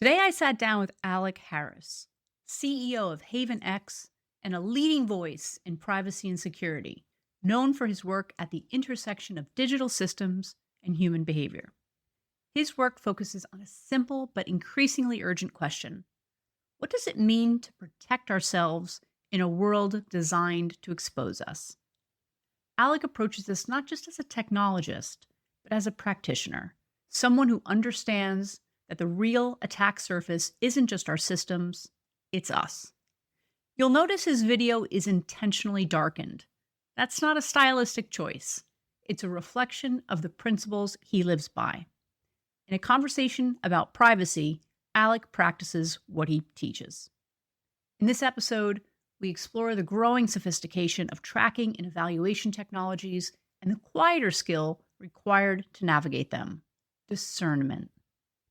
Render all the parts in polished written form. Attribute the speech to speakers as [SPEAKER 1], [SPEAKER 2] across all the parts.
[SPEAKER 1] Today, I sat down with Alec Harris, CEO of Haven X and a leading voice in privacy and security, known for his work at the intersection of digital systems and human behavior. His work focuses on a simple but increasingly urgent question: what does it mean to protect ourselves in a world designed to expose us? Alec approaches this not just as a technologist, but as a practitioner, someone who understands that the real attack surface isn't just our systems, it's us. You'll notice his video is intentionally darkened. That's not a stylistic choice. It's a reflection of the principles he lives by. In a conversation about privacy, Alec practices what he teaches. In this episode, we explore the growing sophistication of tracking and evaluation technologies and the quieter skill required to navigate them: discernment.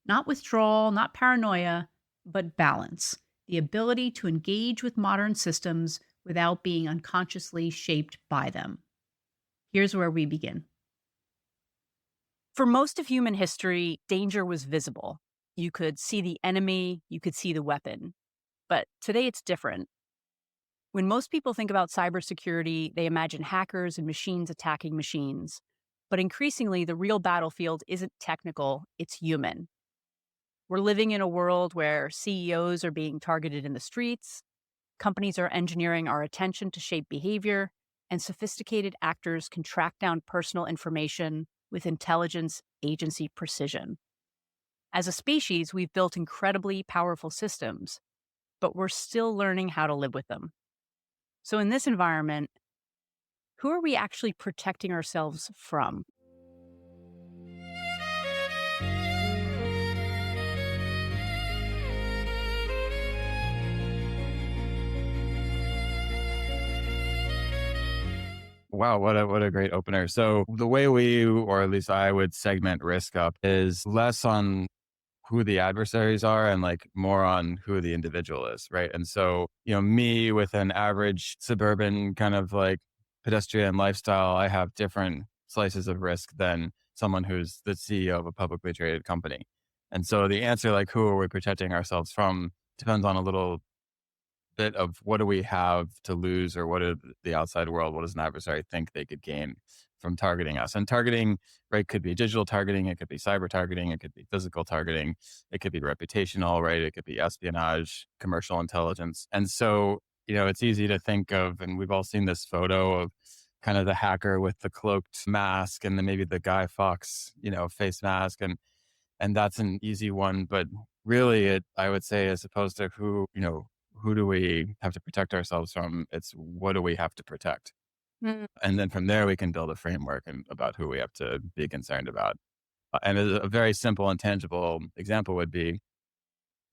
[SPEAKER 1] Not withdrawal, not paranoia, but balance. The ability to engage with modern systems without being unconsciously shaped by them. Here's where we begin. For most of human history, danger was visible. You could see the enemy, you could see the weapon. But today it's different. When most people think about cybersecurity, they imagine hackers and machines attacking machines. But increasingly, the real battlefield isn't technical, it's human. We're living in a world where CEOs are being targeted in the streets, companies are engineering our attention to shape behavior, and sophisticated actors can track down personal information with intelligence agency precision. As a species, we've built incredibly powerful systems, but we're still learning how to live with them. So in this environment, who are we actually protecting ourselves from?
[SPEAKER 2] Wow, what a great opener. So the way we, or at least I would segment risk up is less on who the adversaries are and like more on who the individual is, right? And so, me with an average suburban kind of like pedestrian lifestyle, I have different slices of risk than someone who's the CEO of a publicly traded company. And so the answer, like who are we protecting ourselves from, depends on a little bit of what do we have to lose, or what do the outside world, what does an adversary think they could gain from targeting us? And targeting, right, could be digital targeting, it could be cyber targeting, it could be physical targeting, it could be reputational, right? It could be espionage, commercial intelligence. And so, it's easy to think of, and we've all seen this photo of kind of the hacker with the cloaked mask and then maybe the Guy Fawkes, face mask. And that's an easy one, but really I would say, as opposed to who do we have to protect ourselves from? It's what do we have to protect?
[SPEAKER 1] Mm.
[SPEAKER 2] And then from there, we can build a framework about who we have to be concerned about. And a very simple and tangible example would be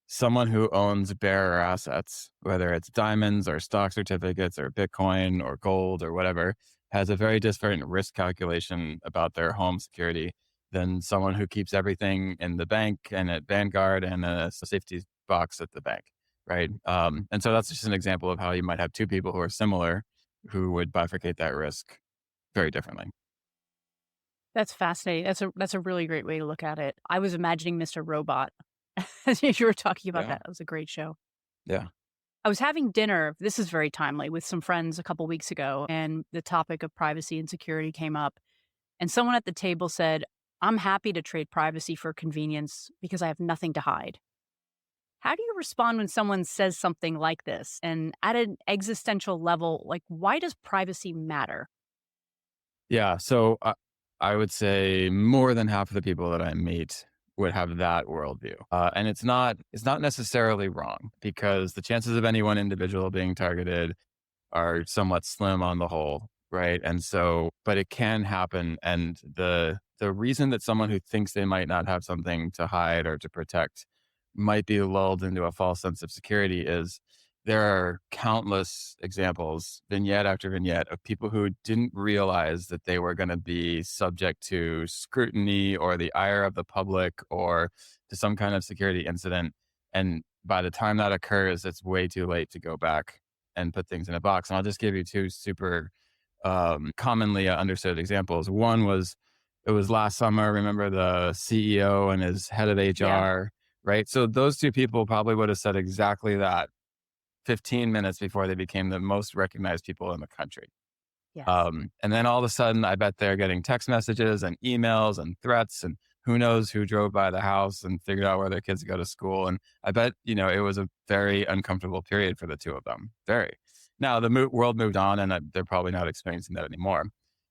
[SPEAKER 2] someone who owns bearer assets, whether it's diamonds or stock certificates or Bitcoin or gold or whatever, has a very different risk calculation about their home security than someone who keeps everything in the bank and at Vanguard and a safety box at the bank. Right. And so that's just an example of how you might have two people who are similar who would bifurcate that risk very differently.
[SPEAKER 1] That's fascinating. That's a really great way to look at it. I was imagining Mr. Robot as you were talking about
[SPEAKER 2] Yeah.
[SPEAKER 1] that. It was a great show.
[SPEAKER 2] Yeah.
[SPEAKER 1] I was having dinner, this is very timely, with some friends a couple weeks ago, and the topic of privacy and security came up. And someone at the table said, "I'm happy to trade privacy for convenience because I have nothing to hide." How do you respond when someone says something like this? And at an existential level, like, why does privacy matter?
[SPEAKER 2] Yeah. So I would say more than half of the people that I meet would have that worldview. And it's not necessarily wrong, because the chances of any one individual being targeted are somewhat slim on the whole. Right. And so, but it can happen. And the reason that someone who thinks they might not have something to hide or to protect might be lulled into a false sense of security is there are countless examples, vignette after vignette, of people who didn't realize that they were going to be subject to scrutiny or the ire of the public or to some kind of security incident. And by the time that occurs, it's way too late to go back and put things in a box. And I'll just give you two super commonly understood examples. One was, it was last summer. Remember the CEO and his head of
[SPEAKER 1] Yeah.
[SPEAKER 2] HR right? So those two people probably would have said exactly that 15 minutes before they became the most recognized people in the country.
[SPEAKER 1] Yes.
[SPEAKER 2] And then all of a sudden, I bet they're getting text messages and emails and threats, and who knows who drove by the house and figured out where their kids go to school. And I bet, it was a very uncomfortable period for the two of them. Very. Now, the world moved on, and they're probably not experiencing that anymore.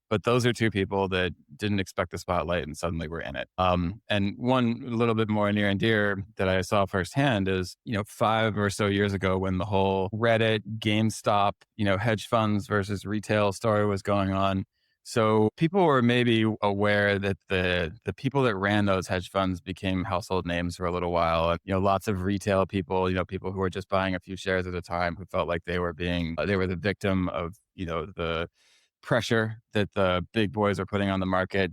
[SPEAKER 2] But those are two people that didn't expect the spotlight and suddenly were in it. And one little bit more near and dear that I saw firsthand is, 5 or so years ago when the whole Reddit, GameStop, hedge funds versus retail story was going on. So people were maybe aware that the people that ran those hedge funds became household names for a little while. And, lots of retail people, people who were just buying a few shares at a time who felt like they were they were the victim of, the pressure that the big boys are putting on the market.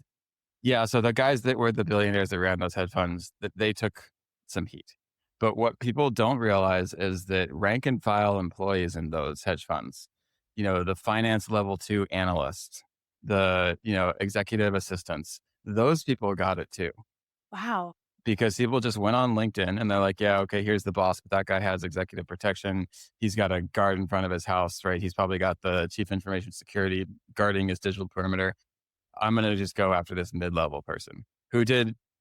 [SPEAKER 2] Yeah, so the guys that were the billionaires that ran those hedge funds, that they took some heat. But what people don't realize is that rank and file employees in those hedge funds, the finance level 2 analysts, the, executive assistants, those people got it too.
[SPEAKER 1] Wow.
[SPEAKER 2] Because people just went on LinkedIn and they're like, yeah, okay, here's the boss, but that guy has executive protection. He's got a guard in front of his house, right? He's probably got the chief information security guarding his digital perimeter. I'm going to just go after this mid-level person who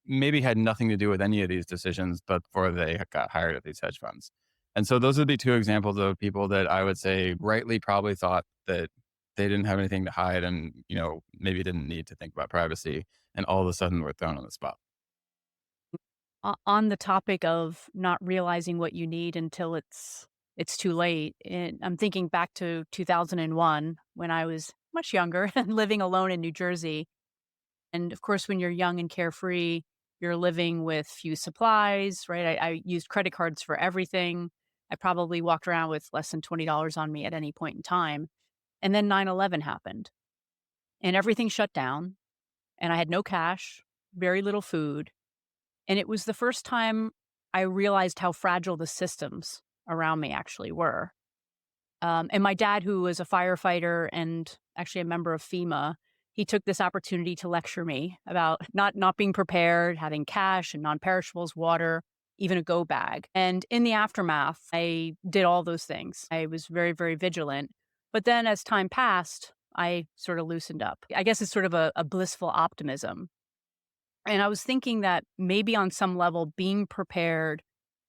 [SPEAKER 2] maybe had nothing to do with any of these decisions, but before they got hired at these hedge funds. And so those would be two examples of people that I would say rightly probably thought that they didn't have anything to hide and, maybe didn't need to think about privacy. And all of a sudden were thrown on the spot.
[SPEAKER 1] On the topic of not realizing what you need until it's too late, and I'm thinking back to 2001 when I was much younger and living alone in New Jersey. And of course, when you're young and carefree, you're living with few supplies, right? I used credit cards for everything. I probably walked around with less than $20 on me at any point in time. And then 9/11 happened and everything shut down and I had no cash, very little food. And it was the first time I realized how fragile the systems around me actually were. And my dad, who was a firefighter and actually a member of FEMA, he took this opportunity to lecture me about not being prepared, having cash and non-perishables, water, even a go bag. And in the aftermath, I did all those things. I was very, very vigilant. But then as time passed, I sort of loosened up. I guess it's sort of a blissful optimism. And I was thinking that maybe on some level, being prepared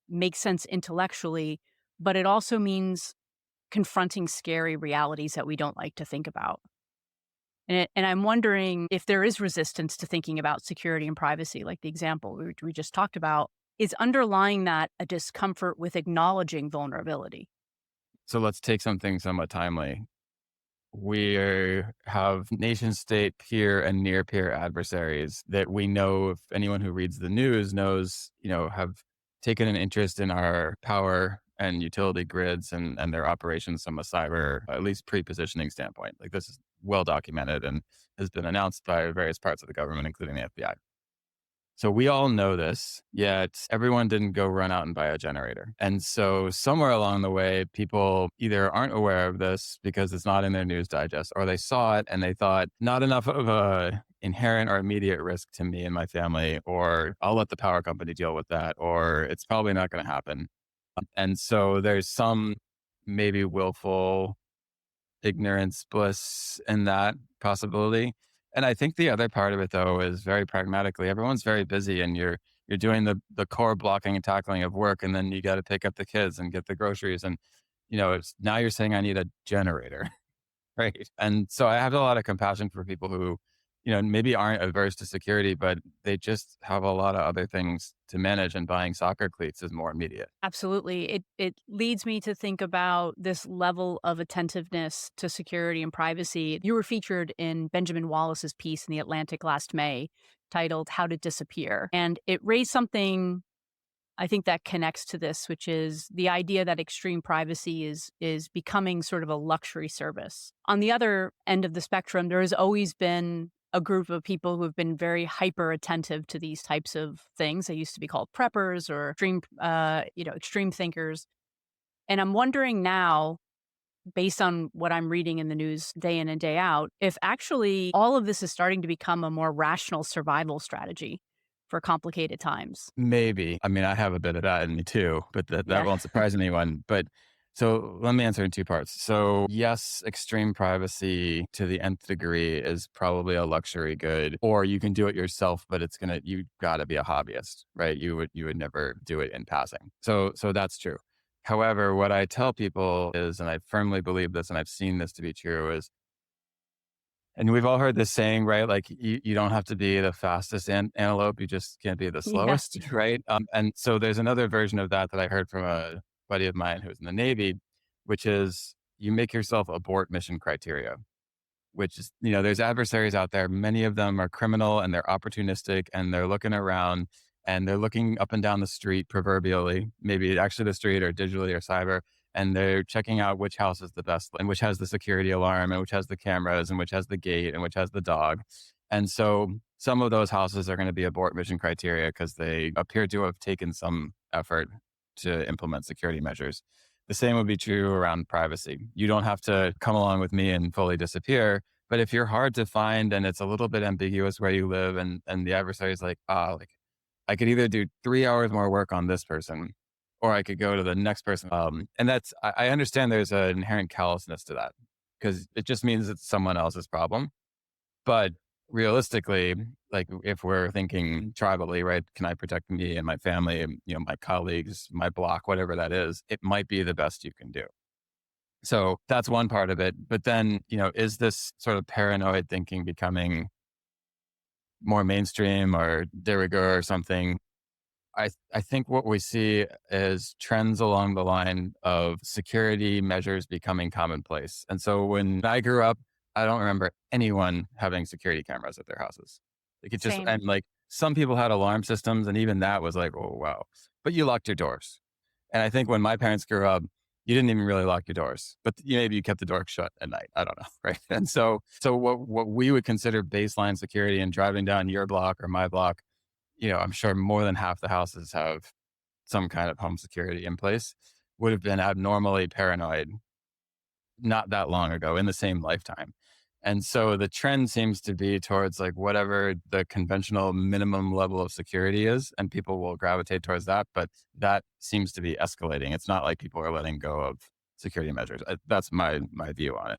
[SPEAKER 1] makes sense intellectually, but it also means confronting scary realities that we don't like to think about. And I'm wondering if there is resistance to thinking about security and privacy, like the example we just talked about, is underlying that a discomfort with acknowledging vulnerability?
[SPEAKER 2] So let's take something somewhat timely. We have nation state peer and near peer adversaries that we know, if anyone who reads the news knows, have taken an interest in our power and utility grids and their operations from a cyber, at least pre-positioning standpoint. Like, this is well documented and has been announced by various parts of the government, including the FBI. So we all know this, yet everyone didn't go run out and buy a generator. And so somewhere along the way, people either aren't aware of this because it's not in their news digest, or they saw it and they thought, not enough of a inherent or immediate risk to me and my family, or I'll let the power company deal with that, or it's probably not going to happen. And so there's some maybe willful ignorance, bliss in that possibility. And I think the other part of it, though, is very pragmatically, everyone's very busy and you're doing the core blocking and tackling of work, and then you got to pick up the kids and get the groceries. And, it's now you're saying I need a generator. Right. And so I have a lot of compassion for people who, maybe aren't averse to security, but they just have a lot of other things to manage, and buying soccer cleats is more immediate.
[SPEAKER 1] Absolutely. It leads me to think about this level of attentiveness to security and privacy. You were featured in Benjamin Wallace's piece in The Atlantic last May titled How to Disappear. And it raised something I think that connects to this, which is the idea that extreme privacy is becoming sort of a luxury service. On the other end of the spectrum, there has always been a group of people who have been very hyper attentive to these types of things. They used to be called preppers or extreme thinkers. And I'm wondering now, based on what I'm reading in the news day in and day out, if actually all of this is starting to become a more rational survival strategy, for complicated times.
[SPEAKER 2] Maybe. I mean, I have a bit of that in me too, but that
[SPEAKER 1] Yeah.
[SPEAKER 2] won't surprise anyone. But so let me answer in two parts. So yes, extreme privacy to the nth degree is probably a luxury good, or you can do it yourself, but you gotta be a hobbyist, right? You would never do it in passing. So that's true. However, what I tell people is, and I firmly believe this, and I've seen this to be true, is and we've all heard this saying, right? Like you don't have to be the fastest antelope, you just can't be the
[SPEAKER 1] Yeah.
[SPEAKER 2] slowest, right? And so there's another version of that that I heard from a buddy of mine who's in the Navy, which is you make yourself abort mission criteria, which is, there's adversaries out there. Many of them are criminal and they're opportunistic and they're looking around and they're looking up and down the street, proverbially, maybe actually the street or digitally or cyber, and they're checking out which house is the best and which has the security alarm and which has the cameras and which has the gate and which has the dog. And so some of those houses are going to be abort mission criteria because they appear to have taken some effort to implement security measures. The same would be true around privacy. You don't have to come along with me and fully disappear. But if you're hard to find and it's a little bit ambiguous where you live and the adversary is like, like I could either do 3 hours more work on this person or I could go to the next person. And I understand there's an inherent callousness to that because it just means it's someone else's problem. But realistically, like if we're thinking tribally, right? Can I protect me and my family and, my colleagues, my block, whatever that is, it might be the best you can do. So that's one part of it. But then, is this sort of paranoid thinking becoming more mainstream or de rigueur or something? I think what we see is trends along the line of security measures becoming commonplace. And so when I grew up, I don't remember anyone having security cameras at their houses. Like it just,
[SPEAKER 1] Same.
[SPEAKER 2] and like some people had alarm systems, and even that was like, oh, wow. But you locked your doors. And I think when my parents grew up, you didn't even really lock your doors, but maybe you kept the door shut at night. I don't know. Right. And so what we would consider baseline security and driving down your block or my block, I'm sure more than half the houses have some kind of home security in place, would have been abnormally paranoid not that long ago in the same lifetime. And so the trend seems to be towards like whatever the conventional minimum level of security is, and people will gravitate towards that. But that seems to be escalating. It's not like people are letting go of security measures. That's my view on it.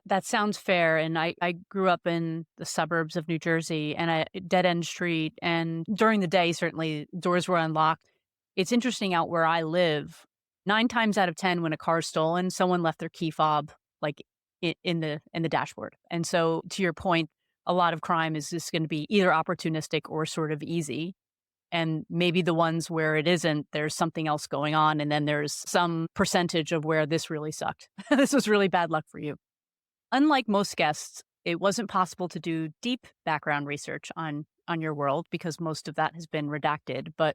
[SPEAKER 1] That sounds fair. And I grew up in the suburbs of New Jersey and a dead end street. And during the day, certainly doors were unlocked. It's interesting out where I live. 9 times out of 10, when a car is stolen, someone left their key fob like in the dashboard. And so, to your point, a lot of crime is just going to be either opportunistic or sort of easy. And maybe the ones where it isn't, there's something else going on. And then there's some percentage of where this really sucked. This was really bad luck for you. Unlike most guests, it wasn't possible to do deep background research on your world because most of that has been redacted. But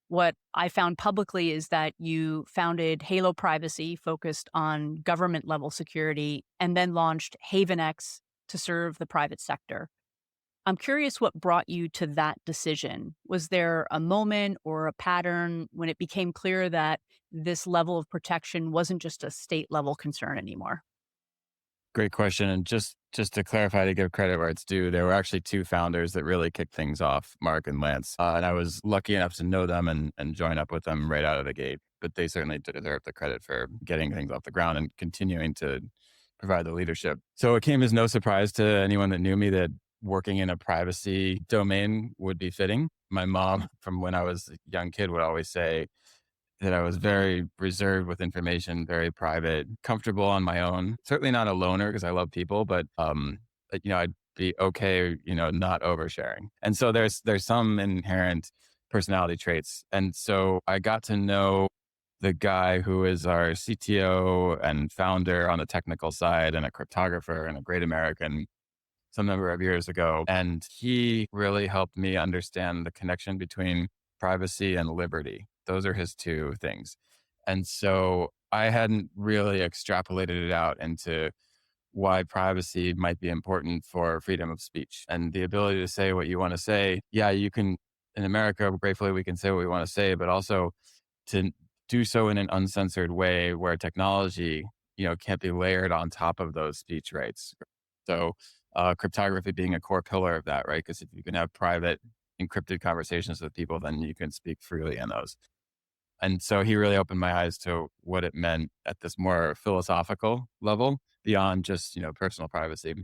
[SPEAKER 1] what I found publicly is that you founded Halo Privacy, focused on government level security, and then launched HavenX to serve the private sector. I'm curious what brought you to that decision. Was there a moment or a pattern when it became clear that this level of protection wasn't just a state level concern anymore?
[SPEAKER 2] Great question. And just to clarify, to give credit where it's due, there were actually two founders that really kicked things off, Mark and Lance. And I was lucky enough to know them and join up with them right out of the gate. But they certainly deserve the credit for getting things off the ground and continuing to provide the leadership. So it came as no surprise to anyone that knew me that working in a privacy domain would be fitting. My mom, from when I was a young kid, would always say, that I was very reserved with information, very private, comfortable on my own. Certainly not a loner because I love people, but I'd be okay, not oversharing. And so there's some inherent personality traits. And so I got to know the guy who is our CTO and founder on the technical side and a cryptographer and a great American some number of years ago. And he really helped me understand the connection between privacy and liberty. Those are his two things. And so I hadn't really extrapolated it out into why privacy might be important for freedom of speech and the ability to say what you want to say. Yeah, you can, in America, gratefully, we can say what we want to say, but also to do so in an uncensored way where technology, can't be layered on top of those speech rights. So cryptography being a core pillar of that, right? Because if you can have private encrypted conversations with people, then you can speak freely in those. And so he really opened my eyes to what it meant at this more philosophical level beyond just, personal privacy.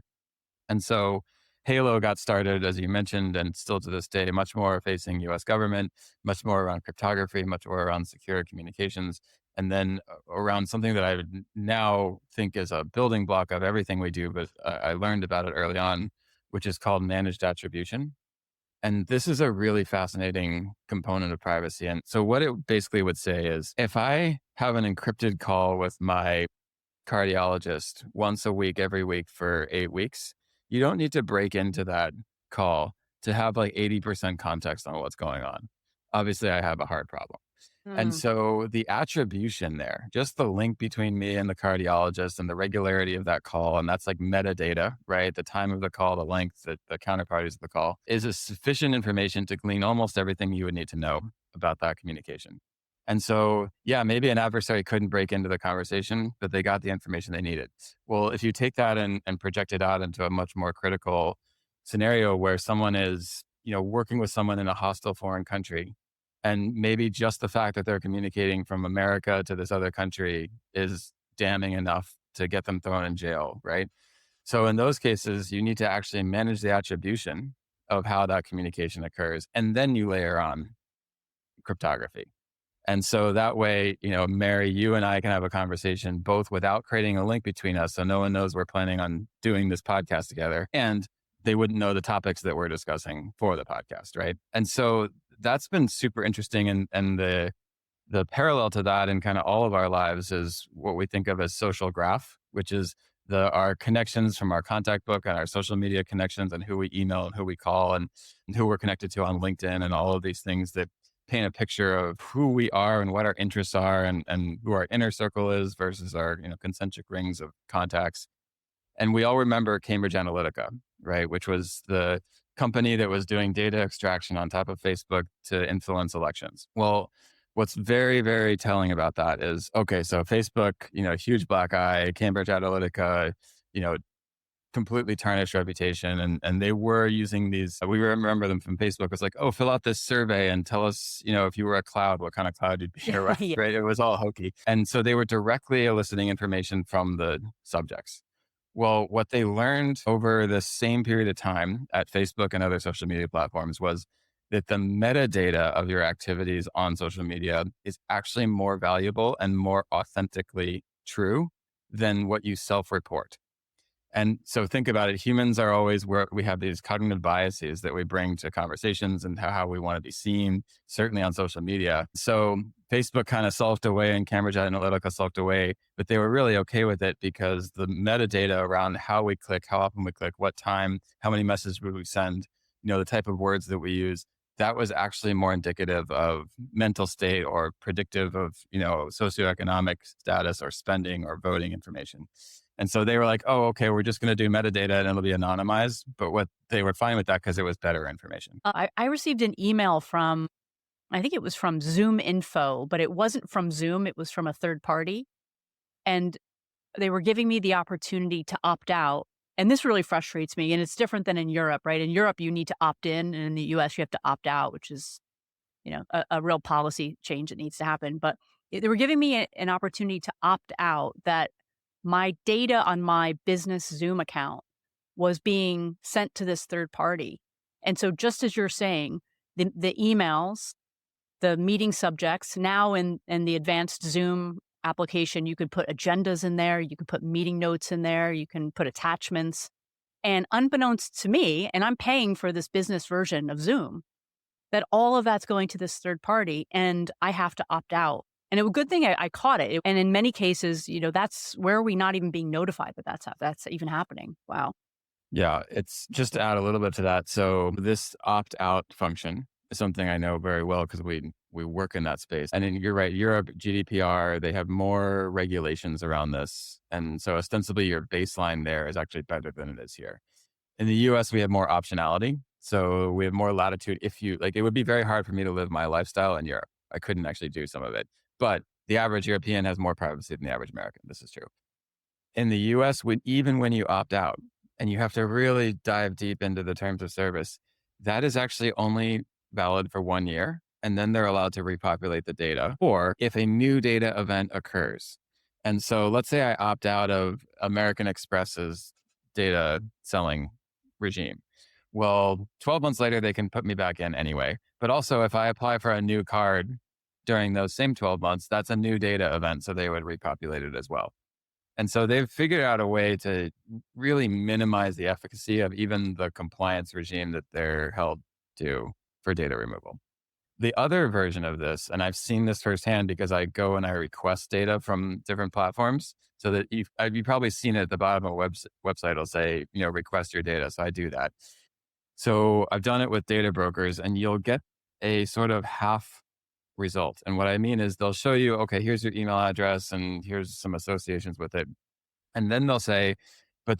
[SPEAKER 2] And so Halo got started, as you mentioned, and still to this day, much more facing US government, much more around cryptography, much more around secure communications, and then around something that I would now think is a building block of everything we do, but I learned about it early on, which is called managed attribution. And this is a really fascinating component of privacy. And so what it basically would say is if I have an encrypted call with my cardiologist once a week, every week for 8 weeks, you don't need to break into that call to have like 80% context on what's going on. Obviously, I have a heart problem. And
[SPEAKER 1] Mm.
[SPEAKER 2] so the attribution there, just the link between me and the cardiologist and the regularity of that call, and that's like metadata, right? The time of the call, the length, the counterparties of the call, is a sufficient information to glean almost everything you would need to know about that communication. And so, yeah, maybe an adversary couldn't break into the conversation, but they got the information they needed. Well, if you take that and project it out into a much more critical scenario where someone is, working with someone in a hostile foreign country, and maybe just the fact that they're communicating from America to this other country is damning enough to get them thrown in jail, right? So in those cases, you need to actually manage the attribution of how that communication occurs. And then you layer on cryptography. And so that way, Mary, you and I can have a conversation both without creating a link between us. So no one knows we're planning on doing this podcast together. And they wouldn't know the topics that we're discussing for the podcast, right? And so that's been super interesting. And the parallel to that in kind of all of our lives is what we think of as social graph, which is our connections from our contact book and our social media connections and who we email and who we call and who we're connected to on LinkedIn and all of these things that paint a picture of who we are and what our interests are and who our inner circle is versus our concentric rings of contacts. And we all remember Cambridge Analytica, right? Which was the company that was doing data extraction on top of Facebook to influence elections. Well, what's very, very telling about that is, okay, so Facebook, huge black eye, Cambridge Analytica, completely tarnished reputation. And they were using these, we remember them from Facebook. It was like, oh, fill out this survey and tell us, if you were a cloud, what kind of cloud you'd be around,
[SPEAKER 1] Yeah.
[SPEAKER 2] right? It was all hokey. And so they were directly eliciting information from the subjects. Well, what they learned over the same period of time at Facebook and other social media platforms was that the metadata of your activities on social media is actually more valuable and more authentically true than what you self-report. And so think about it. Humans are always where we have these cognitive biases that we bring to conversations and how we want to be seen, certainly on social media. So Facebook kind of sulked away and Cambridge Analytica sulked away, but they were really okay with it because the metadata around how we click, how often we click, what time, how many messages would we send, the type of words that we use, that was actually more indicative of mental state or predictive of, socioeconomic status or spending or voting information. And so they were like, oh, okay, we're just going to do metadata and it'll be anonymized. But what they were fine with that because it was better information.
[SPEAKER 1] I received an email from, I think it was from Zoom Info, but it wasn't from Zoom. It was from a third party. And they were giving me the opportunity to opt out. And this really frustrates me. And it's different than in Europe, right? In Europe, you need to opt in. And in the US, you have to opt out, which is, a real policy change that needs to happen. But they were giving me an opportunity to opt out that my data on my business Zoom account was being sent to this third party. And so just as you're saying, the emails, the meeting subjects, now in the advanced Zoom application, you could put agendas in there, you can put meeting notes in there, you can put attachments. And unbeknownst to me, and I'm paying for this business version of Zoom, that all of that's going to this third party and I have to opt out. And it was a good thing I caught it. And in many cases, that's where are we not even being notified that that's even happening. Wow.
[SPEAKER 2] Yeah, it's just to add a little bit to that. So this opt-out function is something I know very well because we work in that space. And then you're right, Europe, GDPR, they have more regulations around this. And so ostensibly your baseline there is actually better than it is here. In the US, we have more optionality. So we have more latitude. If you like, it would be very hard for me to live my lifestyle in Europe. I couldn't actually do some of it. But the average European has more privacy than the average American. This is true. In the US, even when you opt out, and you have to really dive deep into the terms of service, that is actually only valid for 1 year. And then they're allowed to repopulate the data. Or if a new data event occurs. And so let's say I opt out of American Express's data selling regime. Well, 12 months later, they can put me back in anyway. But also, if I apply for a new card during those same 12 months, that's a new data event. So they would repopulate it as well. And so they've figured out a way to really minimize the efficacy of even the compliance regime that they're held to for data removal. The other version of this, and I've seen this firsthand because I go and I request data from different platforms, so that you've probably seen it at the bottom of a website, it'll say, request your data. So I do that. So I've done it with data brokers, and you'll get a sort of half result. And what I mean is they'll show you, okay, here's your email address and here's some associations with it. And then they'll say, but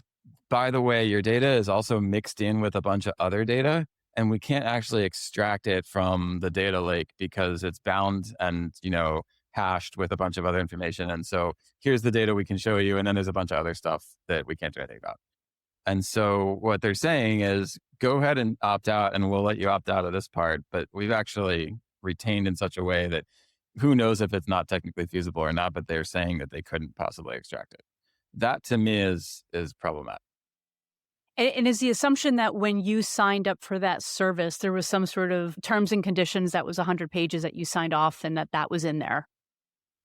[SPEAKER 2] by the way, your data is also mixed in with a bunch of other data. And we can't actually extract it from the data lake because it's bound and, hashed with a bunch of other information. And so here's the data we can show you. And then there's a bunch of other stuff that we can't do anything about. And so what they're saying is go ahead and opt out and we'll let you opt out of this part. But we've actually retained in such a way that who knows if it's not technically feasible or not, but they're saying that they couldn't possibly extract it. That to me is problematic.
[SPEAKER 1] And is the assumption that when you signed up for that service, there was some sort of terms and conditions that was 100 pages that you signed off and that was in there?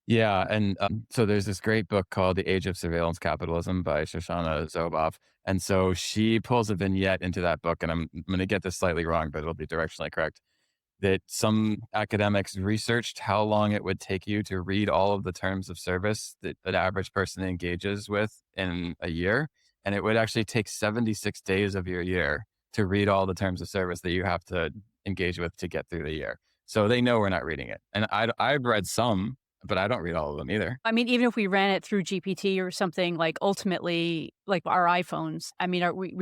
[SPEAKER 2] Yeah. And so there's this great book called The Age of Surveillance Capitalism by Shoshana Zuboff. And so she pulls a vignette into that book, and I'm going to get this slightly wrong, but it'll be directionally correct, that some academics researched how long it would take you to read all of the terms of service that an average person engages with in a year. And it would actually take 76 days of your year to read all the terms of service that you have to engage with to get through the year. So they know we're not reading it. And I've read some, but I don't read all of them either.
[SPEAKER 1] I mean, even if we ran it through GPT or something, like ultimately, like our iPhones, I mean, are we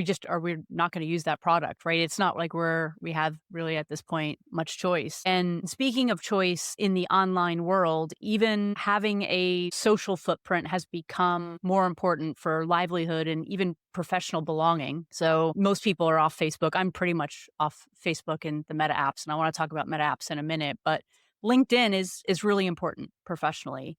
[SPEAKER 1] not going to use that product, right? It's not like we have really at this point much choice. And speaking of choice in the online world, even having a social footprint has become more important for livelihood and even professional belonging. So most people are off Facebook. I'm pretty much off Facebook and the Meta apps, and I want to talk about Meta apps in a minute, but LinkedIn is really important professionally.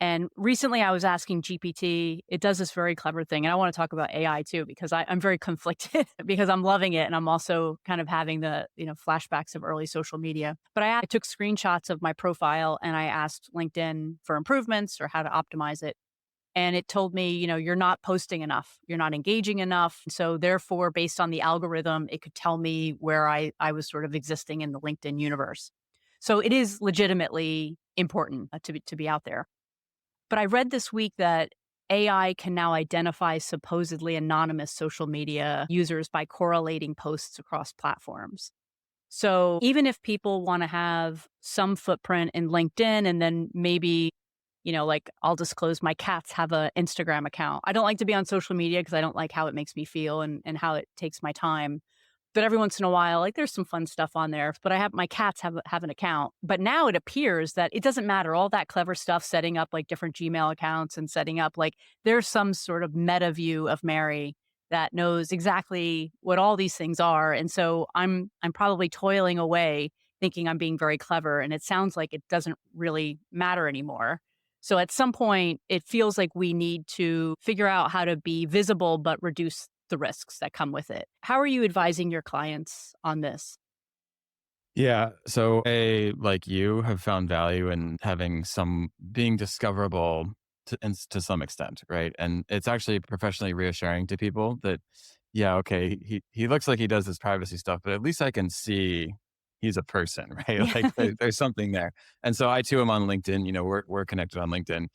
[SPEAKER 1] And recently I was asking GPT, it does this very clever thing. And I want to talk about AI too, because I'm very conflicted because I'm loving it. And I'm also kind of having the, flashbacks of early social media. But I took screenshots of my profile and I asked LinkedIn for improvements or how to optimize it. And it told me, you're not posting enough, you're not engaging enough. So therefore, based on the algorithm, it could tell me where I was sort of existing in the LinkedIn universe. So it is legitimately important to be out there. But I read this week that AI can now identify supposedly anonymous social media users by correlating posts across platforms. So even if people want to have some footprint in LinkedIn and then maybe, like I'll disclose my cats have an Instagram account. I don't like to be on social media because I don't like how it makes me feel and how it takes my time. But every once in a while, like there's some fun stuff on there. But my cats have an account. But now it appears that it doesn't matter. All that clever stuff, setting up like different Gmail accounts and setting up like there's some sort of meta view of Mary that knows exactly what all these things are. And so I'm probably toiling away thinking I'm being very clever. And it sounds like it doesn't really matter anymore. So at some point, it feels like we need to figure out how to be visible but reduce the risks that come with it. How are you advising your clients on this?
[SPEAKER 2] Yeah. So like you have found value in having being discoverable to some extent, right? And it's actually professionally reassuring to people that, yeah, okay, he looks like he does this privacy stuff, but at least I can see he's a person, right? Like there's something there. And so I too am on LinkedIn. We're connected on LinkedIn.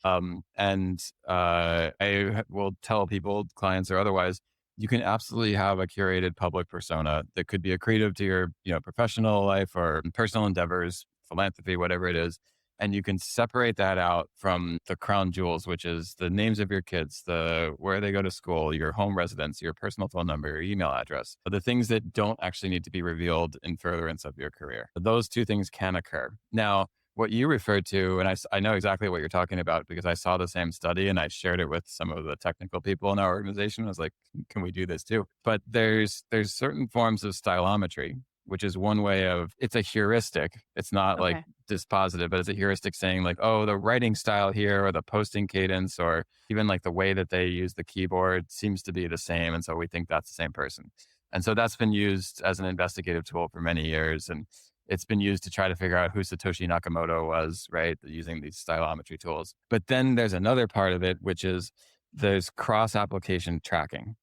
[SPEAKER 2] And I will tell people, clients or otherwise, you can absolutely have a curated public persona that could be accretive to your, professional life or personal endeavors, philanthropy, whatever it is. And you can separate that out from the crown jewels, which is the names of your kids, where they go to school, your home residence, your personal phone number, your email address, the things that don't actually need to be revealed in furtherance of your career. Those two things can occur. Now, what you referred to, and I know exactly what you're talking about because I saw the same study and I shared it with some of the technical people in our organization. I was like, can we do this too? But there's certain forms of stylometry which is one way of, it's a heuristic. It's not like
[SPEAKER 1] Okay.
[SPEAKER 2] dispositive, but it's a heuristic saying like, oh, the writing style here or the posting cadence or even like the way that they use the keyboard seems to be the same. And so we think that's the same person. And so that's been used as an investigative tool for many years. And it's been used to try to figure out who Satoshi Nakamoto was, right? Using these stylometry tools. But then there's another part of it, which is there's cross application tracking.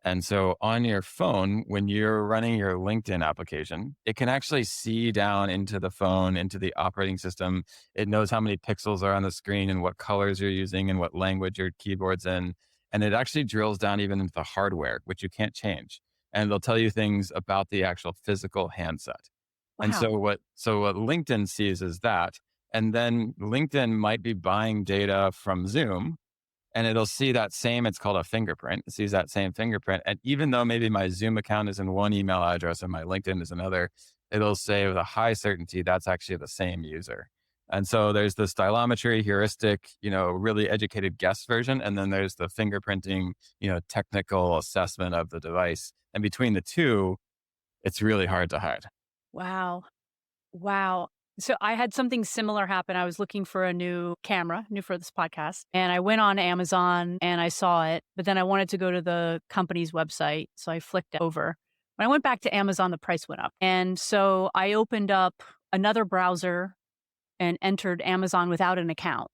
[SPEAKER 2] And so on your phone, when you're running your LinkedIn application, it can actually see down into the phone, into the operating system. It knows how many pixels are on the screen and what colors you're using and what language your keyboard's in. And it actually drills down even into the hardware, which you can't change. And they'll tell you things about the actual physical handset. And
[SPEAKER 1] Wow.
[SPEAKER 2] so what LinkedIn sees is that. And then LinkedIn might be buying data from Zoom and it'll see that same, it's called a fingerprint. It sees that same fingerprint. And even though maybe my Zoom account is in one email address and my LinkedIn is another, it'll say with a high certainty that's actually the same user. And so there's the stylometry heuristic, really educated guess version. And then there's the fingerprinting, technical assessment of the device. And between the two, it's really hard to hide.
[SPEAKER 1] Wow. Wow. So I had something similar happen. I was looking for a new camera, new for this podcast, and I went on Amazon and I saw it, but then I wanted to go to the company's website. So I flicked over. When I went back to Amazon, the price went up. And so I opened up another browser and entered Amazon without an account.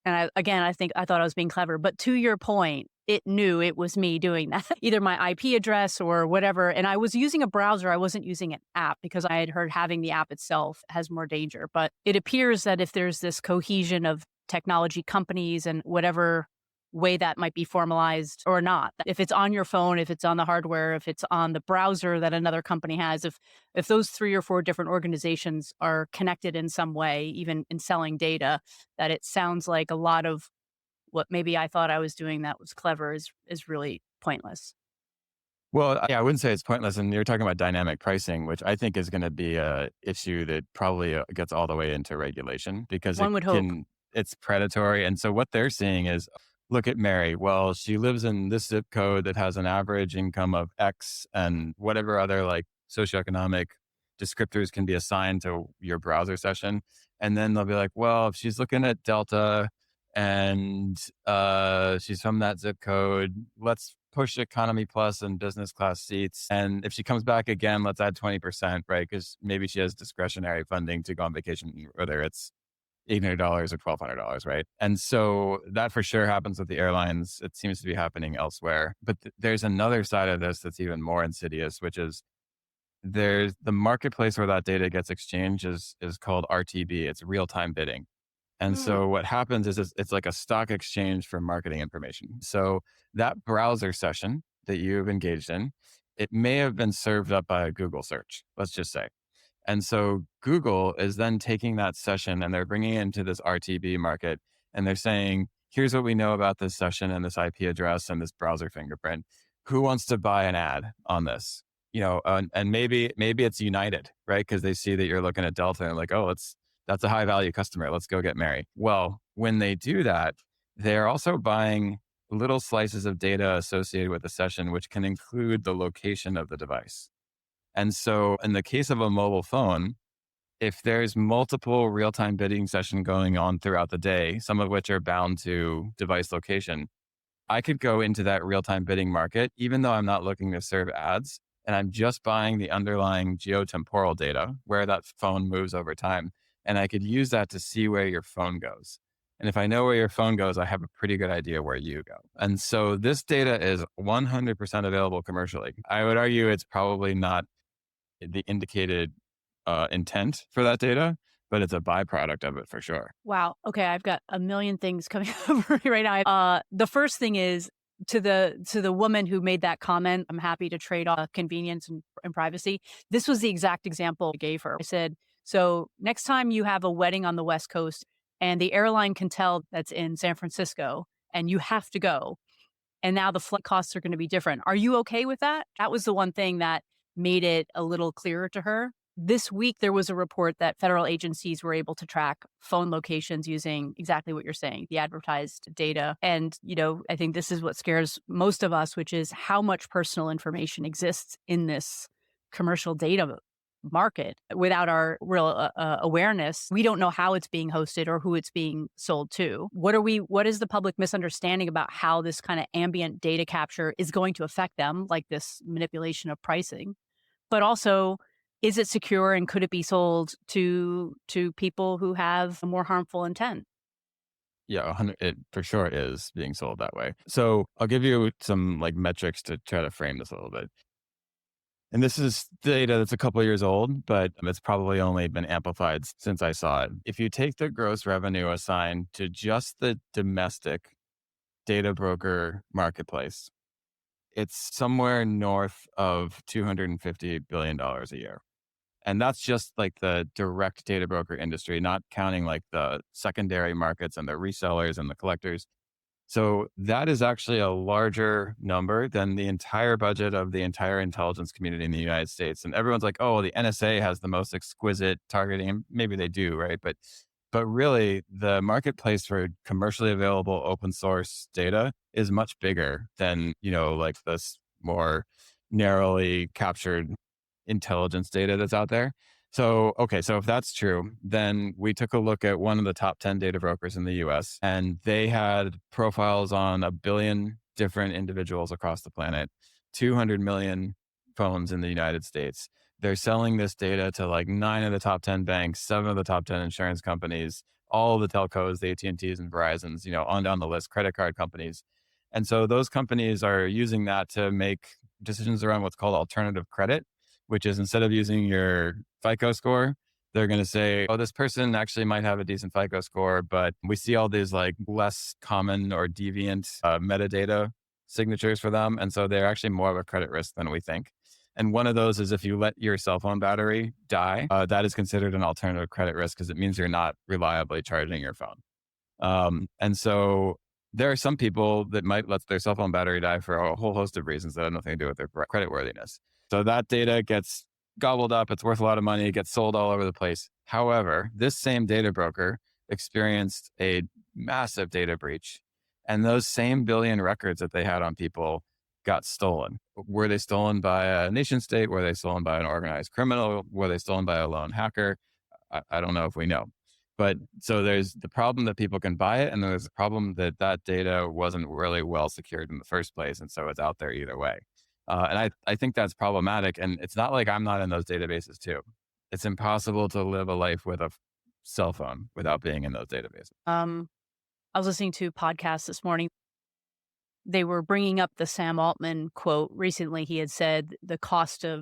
[SPEAKER 1] And I thought I was being clever. But to your point, it knew it was me doing that, either my IP address or whatever. And I was using a browser. I wasn't using an app because I had heard having the app itself has more danger. But it appears that if there's this cohesion of technology companies and whatever way that might be formalized or not, if it's on your phone, if it's on the hardware, if it's on the browser that another company has, if those 3 or 4 different organizations are connected in some way, even in selling data, that it sounds like a lot of what maybe I thought I was doing that was clever is really pointless.
[SPEAKER 2] Well, yeah, I wouldn't say it's pointless. And you're talking about dynamic pricing, which I think is going to be a issue that probably gets all the way into regulation because
[SPEAKER 1] One would hope.
[SPEAKER 2] it's predatory. And so what they're seeing is, look at Mary. Well, she lives in this zip code that has an average income of X and whatever other like socioeconomic descriptors can be assigned to your browser session. And then they'll be like, well, if she's looking at Delta and she's from that zip code, let's push economy plus and business class seats. And if she comes back again, let's add 20%, right? Because maybe she has discretionary funding to go on vacation, whether it's $800 or $1,200, right? And so that for sure happens with the airlines. It seems to be happening elsewhere. But there's another side of this that's even more insidious, which is there's the marketplace where that data gets exchanged is called RTB. It's real time bidding. And
[SPEAKER 1] Mm.
[SPEAKER 2] so what happens is it's like a stock exchange for marketing information. So that browser session that you've engaged in, it may have been served up by a Google search, let's just say. And so Google is then taking that session and they're bringing it into this RTB market and they're saying, here's what we know about this session and this IP address and this browser fingerprint. Who wants to buy an ad on this? And maybe it's United, right? Because they see that you're looking at Delta and like, oh, that's a high value customer. Let's go get Mary. Well, when they do that, they're also buying little slices of data associated with the session, which can include the location of the device. And so in the case of a mobile phone, if there's multiple real-time bidding sessions going on throughout the day, some of which are bound to device location, I could go into that real-time bidding market, even though I'm not looking to serve ads, and I'm just buying the underlying geotemporal data, where that phone moves over time. And I could use that to see where your phone goes. And if I know where your phone goes, I have a pretty good idea where you go. And so this data is 100% available commercially. I would argue it's probably not the indicated intent for that data, but it's a byproduct of it for sure.
[SPEAKER 1] Wow. Okay, I've got a million things coming over me right now. The first thing is to the woman who made that comment. I'm happy to trade off convenience and privacy. This was the exact example I gave her. I said, so next time you have a wedding on the West Coast and the airline can tell that's in San Francisco and you have to go, and now the flight costs are going to be different. Are you okay with that? That was the one thing that made it a little clearer to her. This week, there was a report that federal agencies were able to track phone locations using exactly what you're saying, the advertised data. And, I think this is what scares most of us, which is how much personal information exists in this commercial data market without our real awareness. We don't know how it's being hosted or who it's being sold to. What is the public misunderstanding about how this kind of ambient data capture is going to affect them, like this manipulation of pricing? But also, is it secure and could it be sold to people who have a more harmful intent?
[SPEAKER 2] Yeah, 100, it for sure is being sold that way. So I'll give you some like metrics to try to frame this a little bit. And this is data that's a couple of years old, but it's probably only been amplified since I saw it. If you take the gross revenue assigned to just the domestic data broker marketplace, it's somewhere north of $250 billion a year. And that's just like the direct data broker industry, not counting like the secondary markets and the resellers and the collectors. So that is actually a larger number than the entire budget of the entire intelligence community in the United States. And everyone's like, oh, the NSA has the most exquisite targeting. Maybe they do, right? But really, the marketplace for commercially available open source data is much bigger than, like this more narrowly captured intelligence data that's out there. So, okay, so if that's true, then we took a look at one of the top 10 data brokers in the US, and they had profiles on a billion different individuals across the planet, 200 million phones in the United States. They're selling this data to like 9 of the top 10 banks, 7 of the top 10 insurance companies, all of the telcos, the AT&Ts and Verizons, on down the list, credit card companies. And so those companies are using that to make decisions around what's called alternative credit, which is instead of using your FICO score, they're going to say, oh, this person actually might have a decent FICO score, but we see all these like less common or deviant metadata signatures for them. And so they're actually more of a credit risk than we think. And one of those is if you let your cell phone battery die, that is considered an alternative credit risk because it means you're not reliably charging your phone. And so there are some people that might let their cell phone battery die for a whole host of reasons that have nothing to do with their credit worthiness. So that data gets gobbled up. It's worth a lot of money. It gets sold all over the place. However, this same data broker experienced a massive data breach. And those same billion records that they had on people got stolen. Were they stolen by a nation state? Were they stolen by an organized criminal? Were they stolen by a lone hacker? I don't know if we know. But so there's the problem that people can buy it, and there's the problem that that data wasn't really well secured in the first place. And so it's out there either way. And I think that's problematic. And it's not like I'm not in those databases too. It's impossible to live a life with a cell phone without being in those databases.
[SPEAKER 1] I was listening to a podcast this morning. They were bringing up the Sam Altman quote. Recently, he had said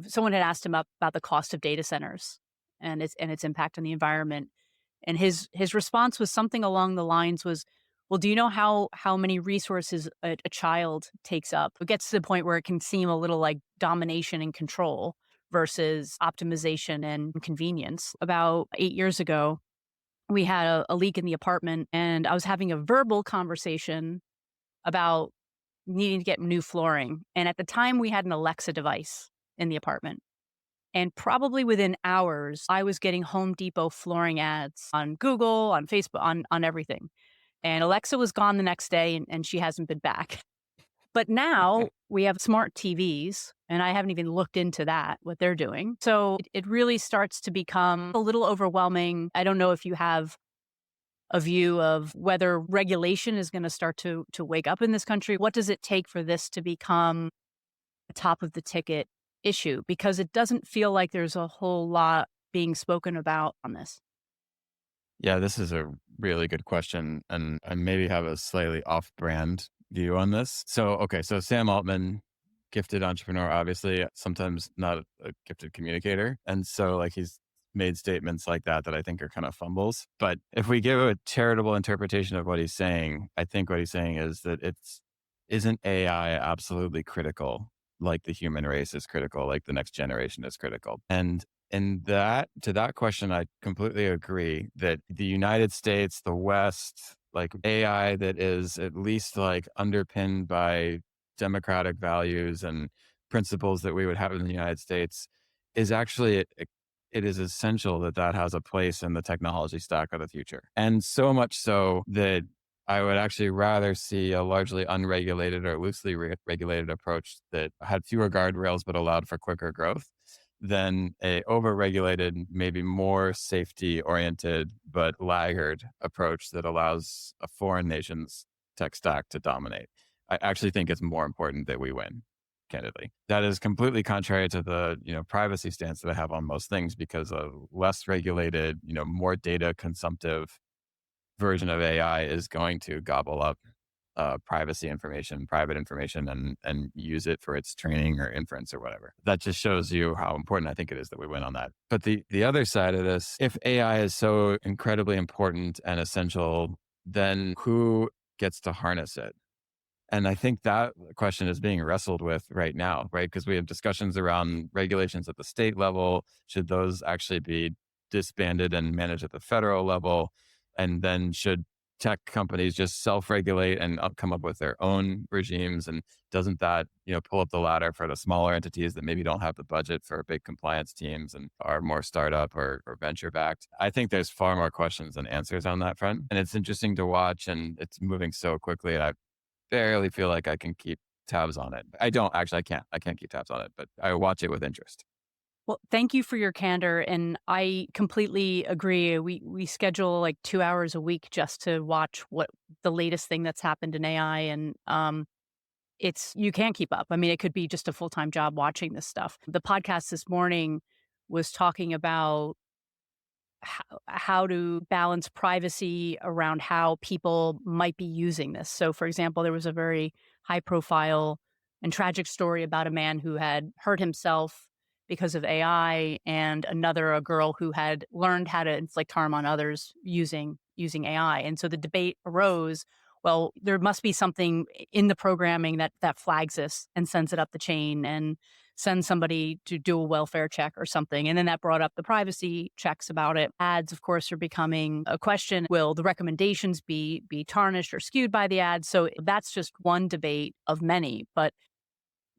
[SPEAKER 1] someone had asked him about the cost of data centers and its impact on the environment. And his response was something along the lines was, well, do you know how many resources a child takes up? It gets to the point where it can seem a little like domination and control versus optimization and convenience. About 8 years ago, we had a leak in the apartment, and I was having a verbal conversation about needing to get new flooring. And at the time, we had an Alexa device in the apartment. And probably within hours, I was getting Home Depot flooring ads on Google, on Facebook, on everything. And Alexa was gone the next day, and she hasn't been back. But now we have smart TVs, and I haven't even looked into that, what they're doing. So it really starts to become a little overwhelming. I don't know if you have a view of whether regulation is going to start to wake up in this country. What does it take for this to become a top of the ticket issue? Because it doesn't feel like there's a whole lot being spoken about on this.
[SPEAKER 2] Yeah, this is a really good question. And I maybe have a slightly off brand view on this. So Sam Altman, gifted entrepreneur, obviously, sometimes not a gifted communicator. And so like he's made statements like that I think are kind of fumbles. But if we give a charitable interpretation of what he's saying, I think what he's saying is that isn't AI absolutely critical, like the human race is critical, like the next generation is critical. And to that question, I completely agree that the United States, the West, like AI that is at least like underpinned by democratic values and principles that we would have in the United States is actually it is essential that has a place in the technology stack of the future. And so much so that I would actually rather see a largely unregulated or loosely regulated approach that had fewer guardrails but allowed for quicker growth than a overregulated, maybe more safety oriented, but laggard approach that allows a foreign nation's tech stack to dominate. I actually think it's more important that we win, candidly. That is completely contrary to the, privacy stance that I have on most things because a less regulated, more data consumptive version of AI is going to gobble up privacy information, private information, and use it for its training or inference or whatever. That just shows you how important I think it is that we win on that. But the other side of this, if AI is so incredibly important and essential, then who gets to harness it? And I think that question is being wrestled with right now, right? Because we have discussions around regulations at the state level. Should those actually be disbanded and managed at the federal level? And then should tech companies just self-regulate and come up with their own regimes? And doesn't that, pull up the ladder for the smaller entities that maybe don't have the budget for big compliance teams and are more startup or venture backed? I think there's far more questions than answers on that front. And it's interesting to watch, and it's moving so quickly. And I barely feel like I can keep tabs on it. I don't actually, I can't. I can't keep tabs on it, but I watch it with interest.
[SPEAKER 1] Well, thank you for your candor, and I completely agree. We schedule like 2 hours a week just to watch what the latest thing that's happened in AI, and it's you can't keep up. I mean, it could be just a full-time job watching this stuff. The podcast this morning was talking about how to balance privacy around how people might be using this. So, for example, there was a very high profile and tragic story about a man who had hurt himself because of AI, and a girl who had learned how to inflict harm on others using AI. And so the debate arose, well, there must be something in the programming that flags this and sends it up the chain and send somebody to do a welfare check or something. And then that brought up the privacy checks about it. Ads, of course, are becoming a question. Will the recommendations be tarnished or skewed by the ads? So that's just one debate of many. But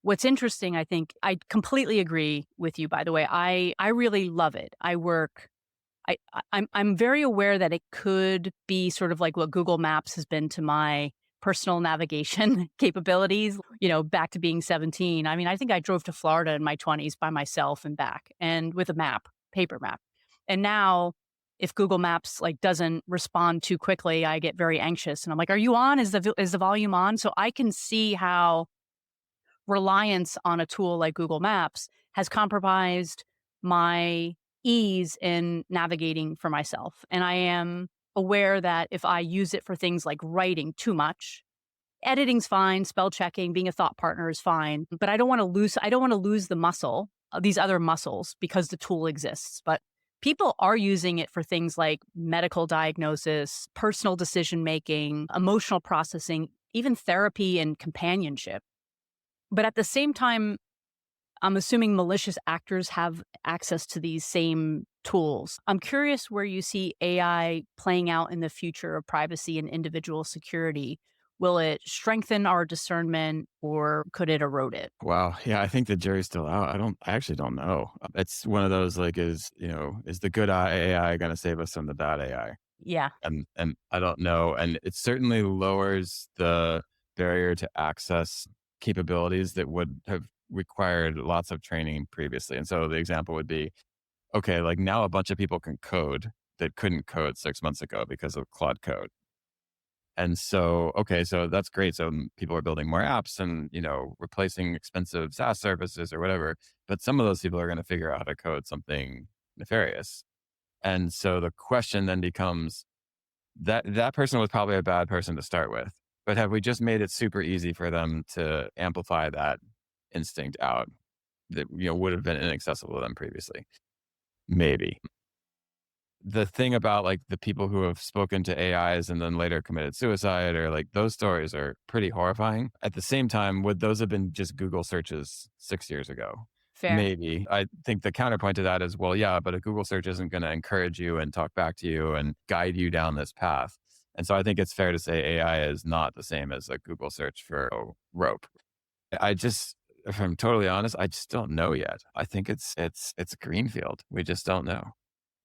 [SPEAKER 1] what's interesting, I think, I completely agree with you, by the way. I really love it. I'm very aware that it could be sort of like what Google Maps has been to my personal navigation capabilities, back to being 17. I mean, I think I drove to Florida in my 20s by myself and back, and with a map, paper map. And now if Google Maps doesn't respond too quickly, I get very anxious and I'm like, "Are you on? Is the volume on?" So I can see how reliance on a tool like Google Maps has compromised my ease in navigating for myself. And I am aware that if I use it for things like writing too much, editing's fine, spell checking, being a thought partner is fine, but I don't want to lose the muscle, these other muscles because the tool exists. But people are using it for things like medical diagnosis, personal decision making, emotional processing, even therapy and companionship. But at the same time, I'm assuming malicious actors have access to these same tools. I'm curious where you see AI playing out in the future of privacy and individual security. Will it strengthen our discernment or could it erode it?
[SPEAKER 2] Wow. Yeah, I think the jury's still out. I actually don't know. It's one of those is the good AI going to save us from the bad AI?
[SPEAKER 1] Yeah,
[SPEAKER 2] And I don't know. And it certainly lowers the barrier to access capabilities that would have required lots of training previously. And so the example would be, okay, like now a bunch of people can code that couldn't code 6 months ago because of Claude Code. And so, okay, so that's great. So people are building more apps and, replacing expensive SaaS services or whatever. But some of those people are going to figure out how to code something nefarious. And so the question then becomes that person was probably a bad person to start with. But have we just made it super easy for them to amplify that instinct out that, would have been inaccessible to them previously? Maybe. The thing about the people who have spoken to AIs and then later committed suicide or those stories are pretty horrifying. At the same time, would those have been just Google searches 6 years ago?
[SPEAKER 1] fair.
[SPEAKER 2] Maybe. I think the counterpoint to that is, well, yeah, but a Google search isn't going to encourage you and talk back to you and guide you down this path. And so I think it's fair to say AI is not the same as a Google search for rope. If I'm totally honest, I just don't know yet. I think it's a greenfield. We just don't know.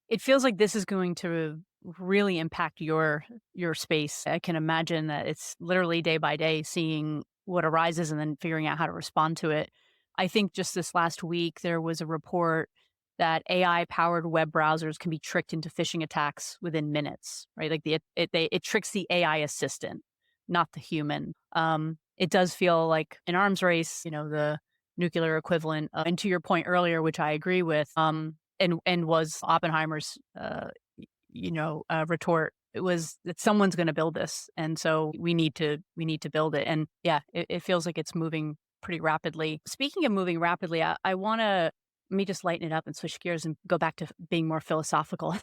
[SPEAKER 1] It feels like this is going to really impact your space. I can imagine that it's literally day by day seeing what arises and then figuring out how to respond to it. I think just this last week, there was a report that AI-powered web browsers can be tricked into phishing attacks within minutes, right? Like it tricks the AI assistant, not the human. It does feel like an arms race, the nuclear equivalent. And to your point earlier, which I agree with, and was Oppenheimer's, retort. It was that someone's going to build this, and so we need to build it. And yeah, it feels like it's moving pretty rapidly. Speaking of moving rapidly, I want to let me just lighten it up and switch gears and go back to being more philosophical. A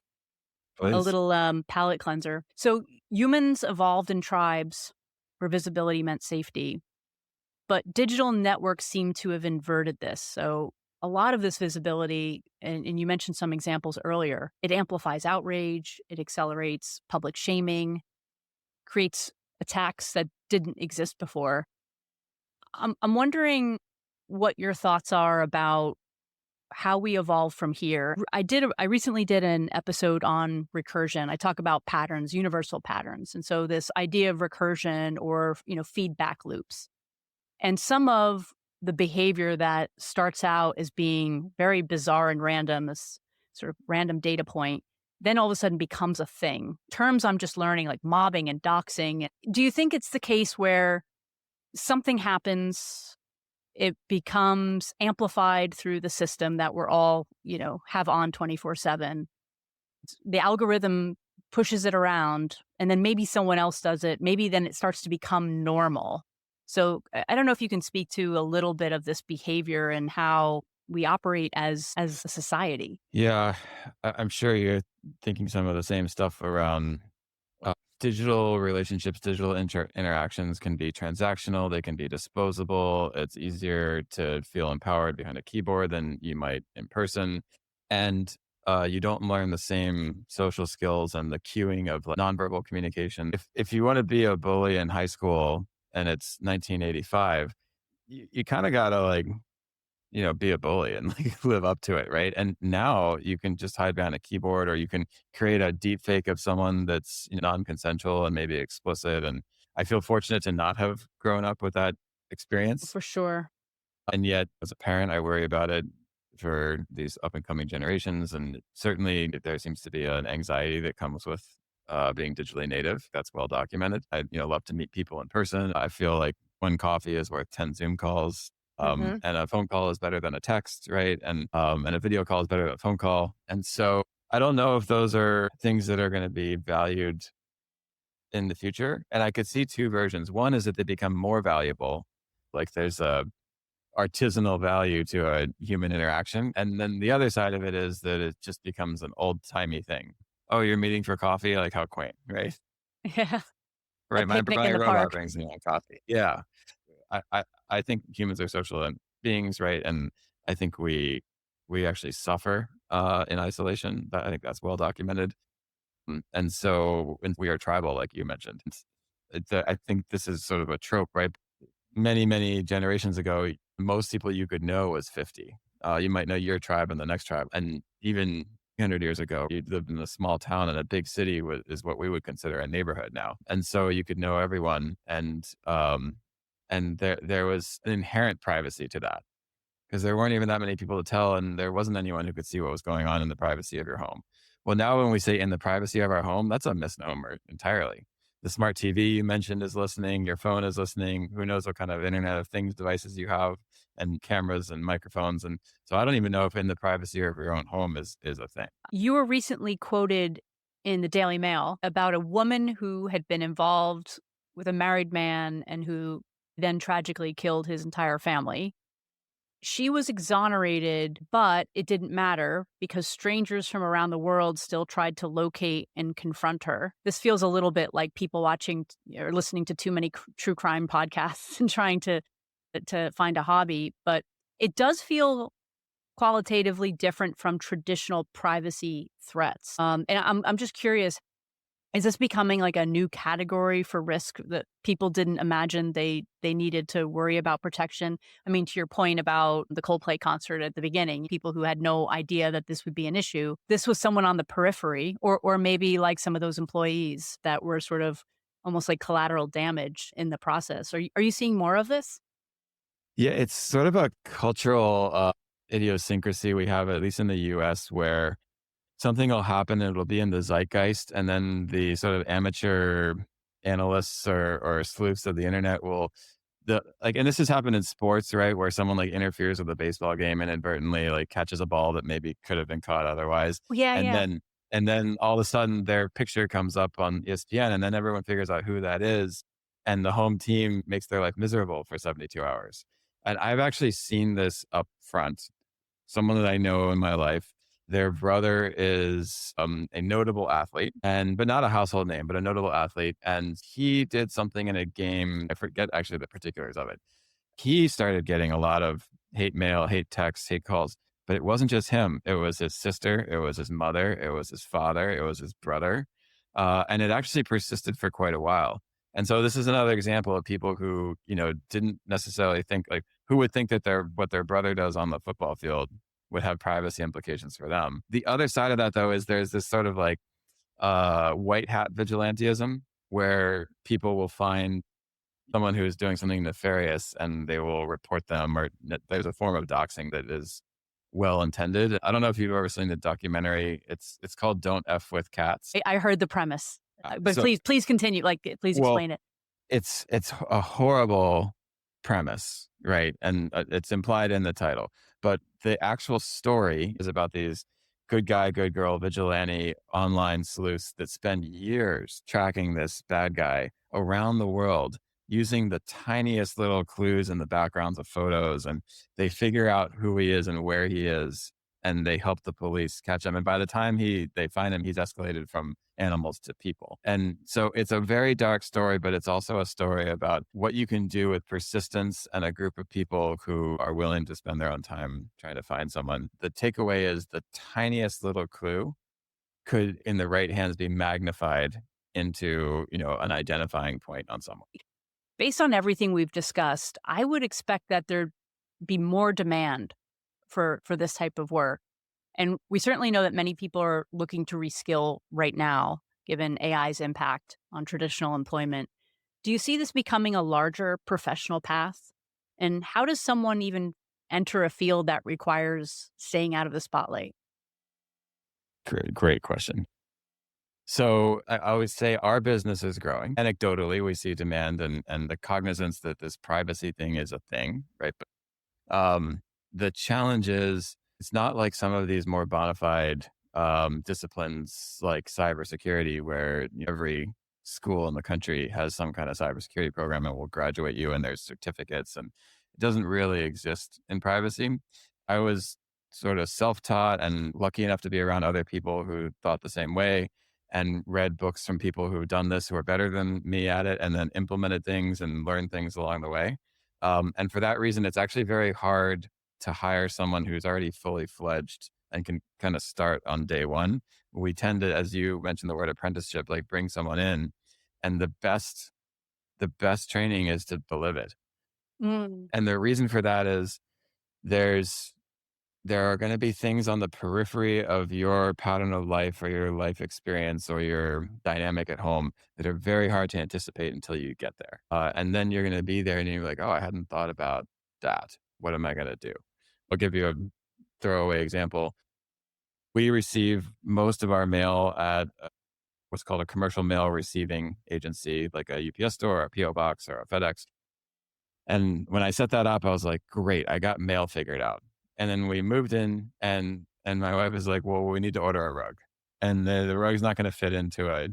[SPEAKER 2] Please.
[SPEAKER 1] little palate cleanser. So humans evolved in tribes where visibility meant safety, but digital networks seem to have inverted this. So a lot of this visibility, and you mentioned some examples earlier, it amplifies outrage, it accelerates public shaming, creates attacks that didn't exist before. I'm wondering what your thoughts are about how we evolve from here. I recently did an episode on recursion. I talk about patterns, universal patterns. And so this idea of recursion or, feedback loops. And some of the behavior that starts out as being very bizarre and random, this sort of random data point, then all of a sudden becomes a thing. Terms I'm just learning, like mobbing and doxing. Do you think it's the case where something happens, it becomes amplified through the system that we're all, have on 24/7? The algorithm pushes it around, and then maybe someone else does it. Maybe then it starts to become normal. So I don't know if you can speak to a little bit of this behavior and how we operate as a society.
[SPEAKER 2] Yeah, I'm sure you're thinking some of the same stuff around digital relationships, digital interactions can be transactional, they can be disposable. It's easier to feel empowered behind a keyboard than you might in person. And you don't learn the same social skills and the cueing of like, nonverbal communication. If you want to be a bully in high school and it's 1985, you kind of got to like be a bully and like live up to it, right? And now you can just hide behind a keyboard or you can create a deep fake of someone that's non-consensual and maybe explicit. And I feel fortunate to not have grown up with that experience.
[SPEAKER 1] For sure.
[SPEAKER 2] And yet, as a parent, I worry about it for these up and coming generations. And certainly, there seems to be an anxiety that comes with being digitally native. That's well documented. I love to meet people in person. I feel like one coffee is worth 10 Zoom calls.
[SPEAKER 1] Hmm.
[SPEAKER 2] And a phone call is better than a text, right? And a video call is better than a phone call. And so I don't know if those are things that are going to be valued in the future. And I could see two versions. One is that they become more valuable, like there's a artisanal value to a human interaction. And then the other side of it is that it just becomes an old timey thing. Oh, you're meeting for coffee? Like how quaint, right?
[SPEAKER 1] Yeah. A
[SPEAKER 2] Right. My,
[SPEAKER 1] picnic
[SPEAKER 2] my
[SPEAKER 1] in the
[SPEAKER 2] robot
[SPEAKER 1] park.
[SPEAKER 2] brings me my coffee. Yeah. I think humans are social beings, right? And I think we actually suffer in isolation. I think that's well documented. And so and we are tribal, like you mentioned. I think this is sort of a trope, right? Many generations ago, most people you could know was 50. You might know your tribe and the next tribe. And even 100 years ago, you lived in a small town and a big city is what we would consider a neighborhood now. And so you could know everyone. And there was an inherent privacy to that because there weren't even that many people to tell, and there wasn't anyone who could see what was going on in the privacy of your home. Well, now when we say in the privacy of our home, that's a misnomer entirely. The smart TV you mentioned is listening, your phone is listening, who knows what kind of Internet of Things devices you have, and cameras and microphones. And so I don't even know if in the privacy of your own home is a thing.
[SPEAKER 1] You were recently quoted in the Daily Mail about a woman who had been involved with a married man and who then tragically killed his entire family. She was exonerated, but it didn't matter because strangers from around the world still tried to locate and confront her. This feels a little bit like people watching or listening to too many true crime podcasts and trying to find a hobby, but it does feel qualitatively different from traditional privacy threats. And I'm just curious, is this becoming like a new category for risk that people didn't imagine they needed to worry about protection? I mean, to your point about the Coldplay concert at the beginning, people who had no idea that this would be an issue. This was someone on the periphery, or maybe like some of those employees that were sort of almost like collateral damage in the process. Are you seeing more of this?
[SPEAKER 2] Yeah, it's sort of a cultural idiosyncrasy we have, at least in the US, where something will happen and it'll be in the zeitgeist, and then the sort of amateur analysts or sleuths of the internet will and this has happened in sports, right? Where someone like interferes with a baseball game inadvertently, like catches a ball that maybe could have been caught otherwise.
[SPEAKER 1] Yeah,
[SPEAKER 2] And
[SPEAKER 1] yeah.
[SPEAKER 2] then all of a sudden their picture comes up on ESPN and then everyone figures out who that is. And the home team makes their life miserable for 72 hours. And I've actually seen this up front. Someone that I know in my life, their brother is a notable athlete, and but not a household name, but a notable athlete. And he did something in a game. I forget actually the particulars of it. He started getting a lot of hate mail, hate texts, hate calls. But it wasn't just him. It was his sister. It was his mother. It was his father. It was his brother. And it actually persisted for quite a while. And so this is another example of people who, didn't necessarily think like who would think that what their brother does on the football field would have privacy implications for them. The other side of that though is there's this sort of like white hat vigilantism where people will find someone who is doing something nefarious and they will report them or there's a form of doxing that is well intended. I don't know if you've ever seen the documentary. It's called Don't F with Cats.
[SPEAKER 1] I heard the premise, but
[SPEAKER 2] So
[SPEAKER 1] please continue. Like, please
[SPEAKER 2] well,
[SPEAKER 1] explain it.
[SPEAKER 2] it's a horrible premise, right? And it's implied in the title. But the actual story is about these good guy, good girl vigilante online sleuths that spend years tracking this bad guy around the world using the tiniest little clues in the backgrounds of photos. And they figure out who he is and where he is. And they help the police catch him. And by the time they find him, he's escalated from animals to people. And so it's a very dark story, but it's also a story about what you can do with persistence and a group of people who are willing to spend their own time trying to find someone. The takeaway is the tiniest little clue could, in the right hands, be magnified into, an identifying point on someone.
[SPEAKER 1] Based on everything we've discussed, I would expect that there'd be more demand for this type of work. And we certainly know that many people are looking to reskill right now, given AI's impact on traditional employment. Do you see this becoming a larger professional path? And how does someone even enter a field that requires staying out of the spotlight?
[SPEAKER 2] Great question. So I always say our business is growing. Anecdotally, we see demand and the cognizance that this privacy thing is a thing, right? Um, the challenge is it's not like some of these more bona fide disciplines like cybersecurity, where every school in the country has some kind of cybersecurity program and will graduate you and there's certificates. And it doesn't really exist in privacy. I was sort of self taught and lucky enough to be around other people who thought the same way and read books from people who've done this who are better than me at it and then implemented things and learned things along the way. And for that reason, it's actually very hard to hire someone who's already fully fledged and can kind of start on day one. We tend to, as you mentioned the word apprenticeship, like bring someone in, and the best training is to believe it.
[SPEAKER 1] Mm.
[SPEAKER 2] And the reason for that is there's there are going to be things on the periphery of your pattern of life or your life experience or your dynamic at home that are very hard to anticipate until you get there. And then you're going to be there and you're like, oh, I hadn't thought about that. What am I going to do? I'll give you a throwaway example. We receive most of our mail at what's called a commercial mail receiving agency, like a UPS store, or a PO box, or a FedEx. And when I set that up, I was like, great, I got mail figured out. And then we moved in and my wife was like, well, we need to order a rug. And the rug's not going to fit into a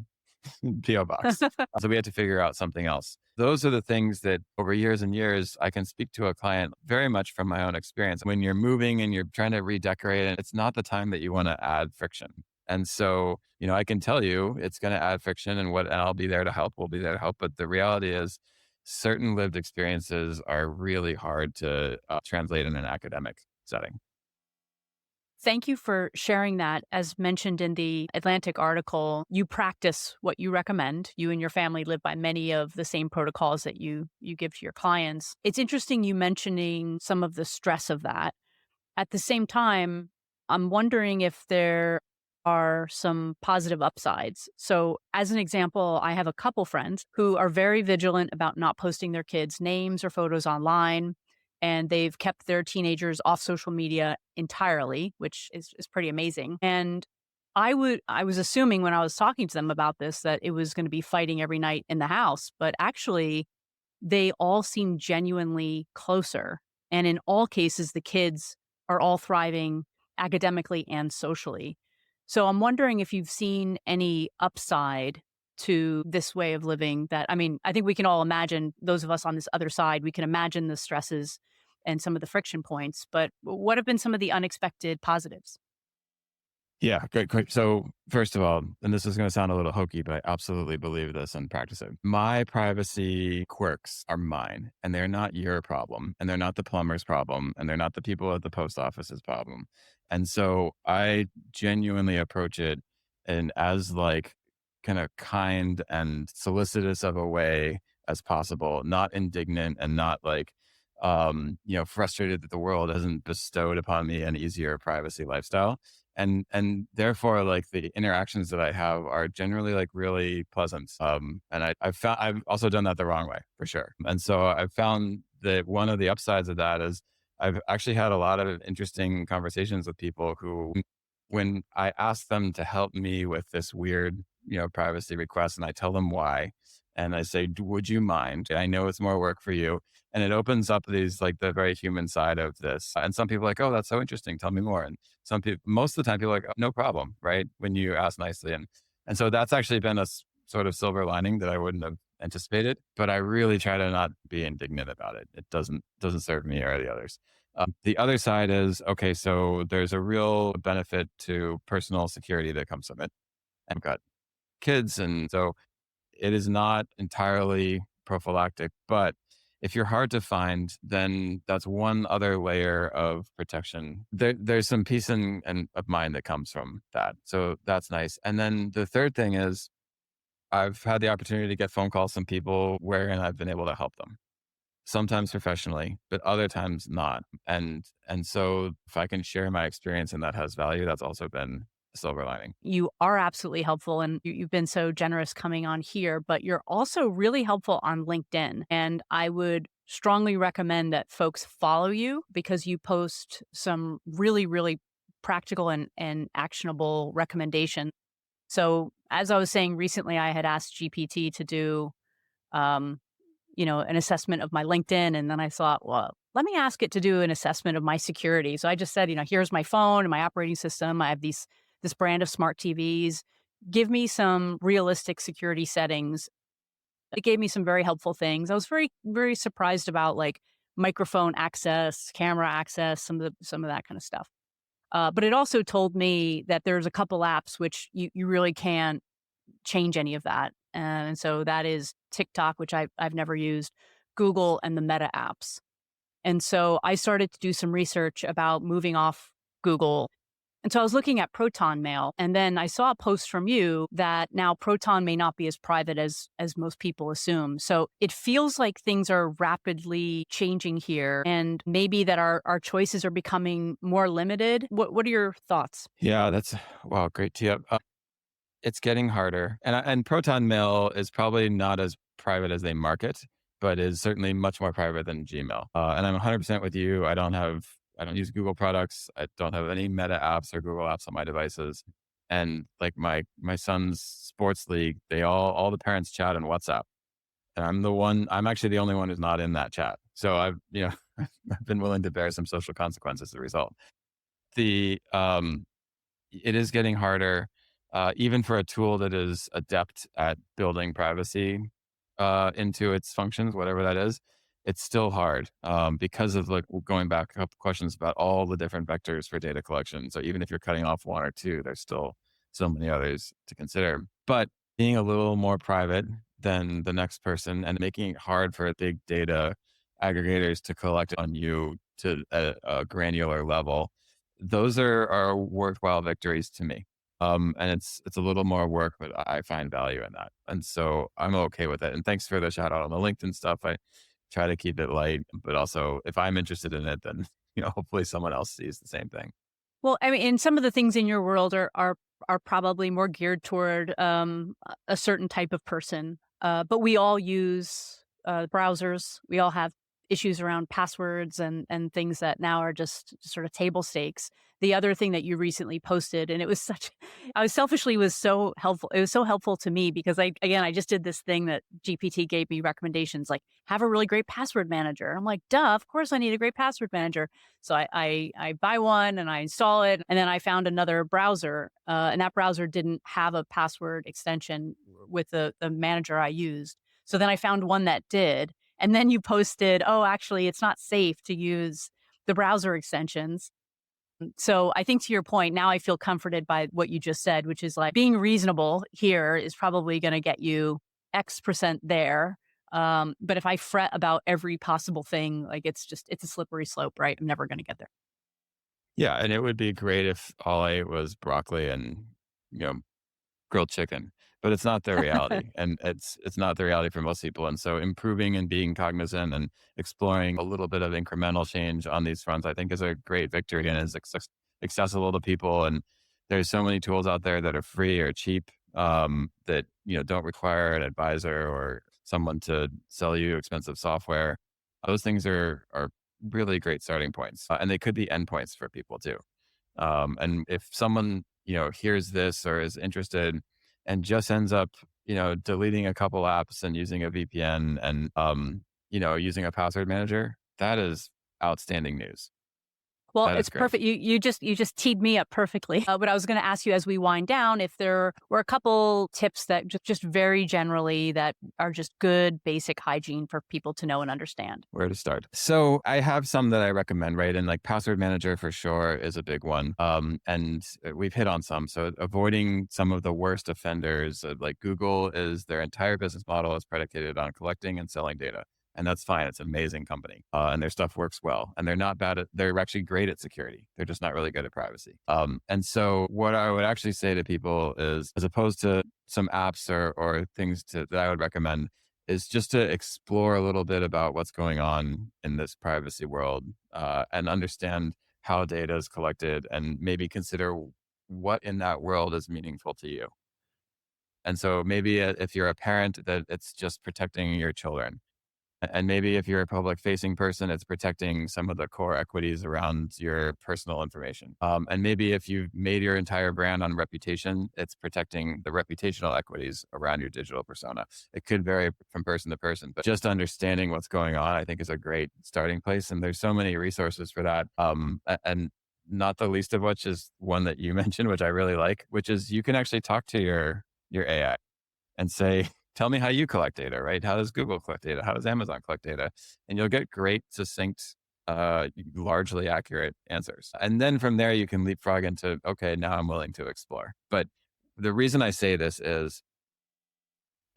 [SPEAKER 2] PO box. So we had to figure out something else. Those are the things that over years and years, I can speak to a client very much from my own experience. When you're moving and you're trying to redecorate it, it's not the time that you want to add friction. And so, I can tell you it's going to add friction and I'll be there to help. We'll be there to help. But the reality is certain lived experiences are really hard to translate in an academic setting.
[SPEAKER 1] Thank you for sharing that. As mentioned in the Atlantic article, you practice what you recommend. You and your family live by many of the same protocols that you give to your clients. It's interesting you mentioning some of the stress of that. At the same time, I'm wondering if there are some positive upsides. So, as an example, I have a couple friends who are very vigilant about not posting their kids' names or photos online. and they've kept their teenagers off social media entirely, which is pretty amazing. And I was assuming when I was talking to them about this that it was going to be fighting every night in the house, but actually they all seem genuinely closer. And in all cases, the kids are all thriving academically and socially. So I'm wondering if you've seen any upside to this way of living that, I mean, I think we can all imagine, those of us on this other side, we can imagine the stresses and some of the friction points, but what have been some of the unexpected positives?
[SPEAKER 2] Yeah, great. So, first of all, and this is going to sound a little hokey, but I absolutely believe this and practice it. My privacy quirks are mine, and they're not your problem, and they're not the plumber's problem, and they're not the people at the post office's problem. And so, I genuinely approach it in as like kind of kind and solicitous of a way as possible, not indignant and not like frustrated that the world hasn't bestowed upon me an easier privacy lifestyle, and therefore like the interactions that I have are generally like really pleasant. And I've found I've also done that the wrong way for sure. And so I've found that one of the upsides of that is I've actually had a lot of interesting conversations with people who, when I ask them to help me with this weird, privacy request, and I tell them why, and I say, would you mind? I know it's more work for you. And it opens up these like the very human side of this. And some people are like, oh, that's so interesting. Tell me more. And some people, most of the time, people are like, "Oh, no problem," right? When you ask nicely. And so that's actually been a sort of silver lining that I wouldn't have anticipated. But I really try to not be indignant about it. It doesn't serve me or the others. The other side is okay. So there's a real benefit to personal security that comes from it. I've got kids, and so it is not entirely prophylactic, but if you're hard to find, then that's one other layer of protection. There's some peace and of mind that comes from that. So that's nice. And then the third thing is I've had the opportunity to get phone calls from people wherein I've been able to help them. Sometimes professionally, but other times not. And so if I can share my experience and that has value, that's also been a silver lining.
[SPEAKER 1] You are absolutely helpful, and you've been so generous coming on here, but you're also really helpful on LinkedIn. And I would strongly recommend that folks follow you because you post some really, really practical and actionable recommendations. So, as I was saying recently, I had asked GPT to do um, an assessment of my LinkedIn. And then I thought, well, let me ask it to do an assessment of my security. So I just said, here's my phone and my operating system. I have this brand of smart TVs. Give me some realistic security settings. It gave me some very helpful things. I was very, very surprised about like microphone access, camera access, some of that kind of stuff. But it also told me that there's a couple apps which you really can't change any of that. And so that is TikTok, which I've never used, Google, and the Meta apps. And so I started to do some research about moving off Google. And so I was looking at Proton Mail, and then I saw a post from you that now Proton may not be as private as most people assume. So it feels like things are rapidly changing here, and maybe that our choices are becoming more limited. What are your thoughts?
[SPEAKER 2] Yeah, that's wow, great tee up. It's getting harder, and Proton Mail is probably not as private as they market, but is certainly much more private than Gmail. And I'm 100% with you. I don't use Google products. I don't have any Meta apps or Google apps on my devices. And like my son's sports league, they all the parents chat on WhatsApp, and I'm actually the only one who's not in that chat. So I've been willing to bear some social consequences as a result. The It is getting harder, even for a tool that is adept at building privacy into its functions, whatever that is. It's still hard because of like going back a couple questions about all the different vectors for data collection. So even if you're cutting off one or two, there's still so many others to consider. But being a little more private than the next person and making it hard for big data aggregators to collect on you to a granular level, those are worthwhile victories to me. And it's a little more work, but I find value in that. And so I'm okay with it. And thanks for the shout out on the LinkedIn stuff. I try to keep it light, but also if I'm interested in it, then hopefully someone else sees the same thing.
[SPEAKER 1] Well, I mean, and some of the things in your world are probably more geared toward a certain type of person. But we all use browsers. We all have issues around passwords and things that now are just sort of table stakes. The other thing that you recently posted, and it was such I was selfishly was so helpful. It was so helpful to me because I just did this thing that GPT gave me recommendations, like have a really great password manager. I'm like, duh, of course I need a great password manager. So I buy one and I install it, and then I found another browser, and that browser didn't have a password extension with the manager I used. So then I found one that did, and then you posted, oh, actually, it's not safe to use the browser extensions. So I think to your point, now I feel comforted by what you just said, which is like being reasonable here is probably going to get you X percent there. But if I fret about every possible thing, like it's a slippery slope, right? I'm never going to get there.
[SPEAKER 2] Yeah, and it would be great if all I ate was broccoli and, you know, grilled chicken, but it's not the reality, and it's not the reality for most people, and so improving and being cognizant and exploring a little bit of incremental change on these fronts, I think is a great victory and is accessible to people, and there's so many tools out there that are free or cheap, that, don't require an advisor or someone to sell you expensive software. Those things are really great starting points, and they could be endpoints for people too. And if someone, hears this or is interested and just ends up, deleting a couple apps and using a VPN and, using a password manager, that is outstanding news.
[SPEAKER 1] Well,
[SPEAKER 2] That is
[SPEAKER 1] it's
[SPEAKER 2] great.
[SPEAKER 1] perfect. You just teed me up perfectly. But I was going to ask you as we wind down if there were a couple tips that just very generally that are just good basic hygiene for people to know and understand.
[SPEAKER 2] Where to start? So I have some that I recommend, right? And like password manager for sure is a big one. And we've hit on some. So avoiding some of the worst offenders, like Google is their entire business model is predicated on collecting and selling data. And that's fine. It's an amazing company. And their stuff works well. And they're not bad at, they're actually great at security. They're just not really good at privacy. And so what I would actually say to people is, as opposed to some apps or things that I would recommend, is just to explore a little bit about what's going on in this privacy world, and understand how data is collected and maybe consider what in that world is meaningful to you. And so maybe if you're a parent, that it's just protecting your children. And maybe if you're a public facing person, it's protecting some of the core equities around your personal information. And maybe if you've made your entire brand on reputation, it's protecting the reputational equities around your digital persona. It could vary from person to person, but just understanding what's going on, I think, is a great starting place. And there's so many resources for that. And not the least of which is one that you mentioned, which I really like, which is you can actually talk to your AI and say, tell me how you collect data, right? How does Google collect data? How does Amazon collect data? And you'll get great, succinct, largely accurate answers. And then from there, you can leapfrog into, okay, now I'm willing to explore. But the reason I say this is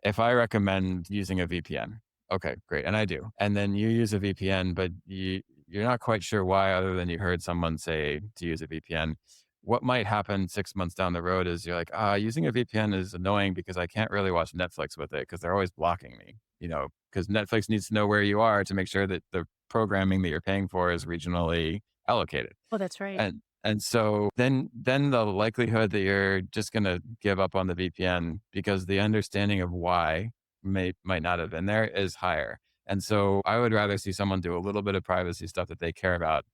[SPEAKER 2] if I recommend using a VPN, okay, great. And I do. And then you use a VPN, but you're not quite sure why, other than you heard someone say to use a VPN. What might happen 6 months down the road is you're like, using a VPN is annoying because I can't really watch Netflix with it because they're always blocking me, because Netflix needs to know where you are to make sure that the programming that you're paying for is regionally allocated.
[SPEAKER 1] Oh, that's right.
[SPEAKER 2] And so then the likelihood that you're just going to give up on the VPN because the understanding of why might not have been there is higher. And so I would rather see someone do a little bit of privacy stuff that they care about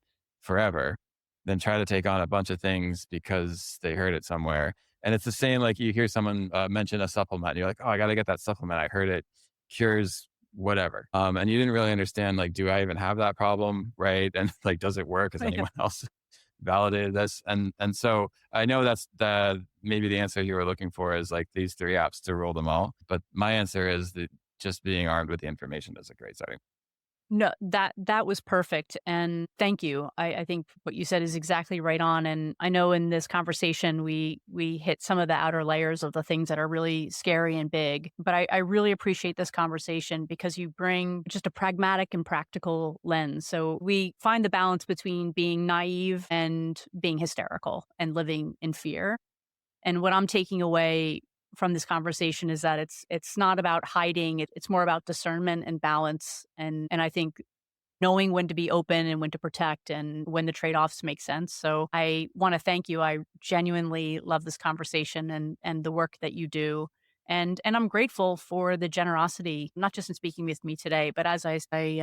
[SPEAKER 2] forever than try to take on a bunch of things because they heard it somewhere. And it's the same, like you hear someone mention a supplement and you're like, oh, I got to get that supplement. I heard it cures whatever. And you didn't really understand, like, do I even have that problem? Right. And like, does it work? Has
[SPEAKER 1] Yeah.
[SPEAKER 2] anyone else validated this? And so I know that's maybe the answer you were looking for is like these three apps to rule them all. But my answer is that just being armed with the information is a great starting.
[SPEAKER 1] No, that was perfect, and thank you. I think what you said is exactly right on, and I know in this conversation we hit some of the outer layers of the things that are really scary and big, but I really appreciate this conversation because you bring just a pragmatic and practical lens. So we find the balance between being naive and being hysterical and living in fear. And what I'm taking away from this conversation is that it's not about hiding. It's more about discernment and balance. And I think knowing when to be open and when to protect and when the trade-offs make sense. So I want to thank you. I genuinely love this conversation and the work that you do. And I'm grateful for the generosity, not just in speaking with me today, but as I say,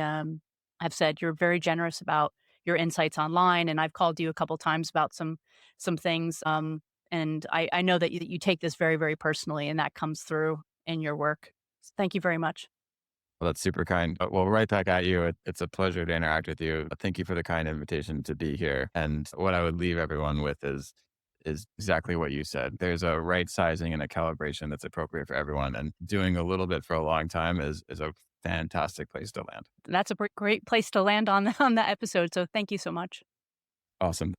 [SPEAKER 1] have said you're very generous about your insights online, and I've called you a couple times about some things. And I know that you take this very, very personally, and that comes through in your work. Thank you very much.
[SPEAKER 2] Well, that's super kind. Well, right back at you. It's a pleasure to interact with you. Thank you for the kind invitation to be here. And what I would leave everyone with is exactly what you said. There's a right sizing and a calibration that's appropriate for everyone. And doing a little bit for a long time is a fantastic place to land.
[SPEAKER 1] That's a great place to land on on that episode. So thank you so much.
[SPEAKER 2] Awesome.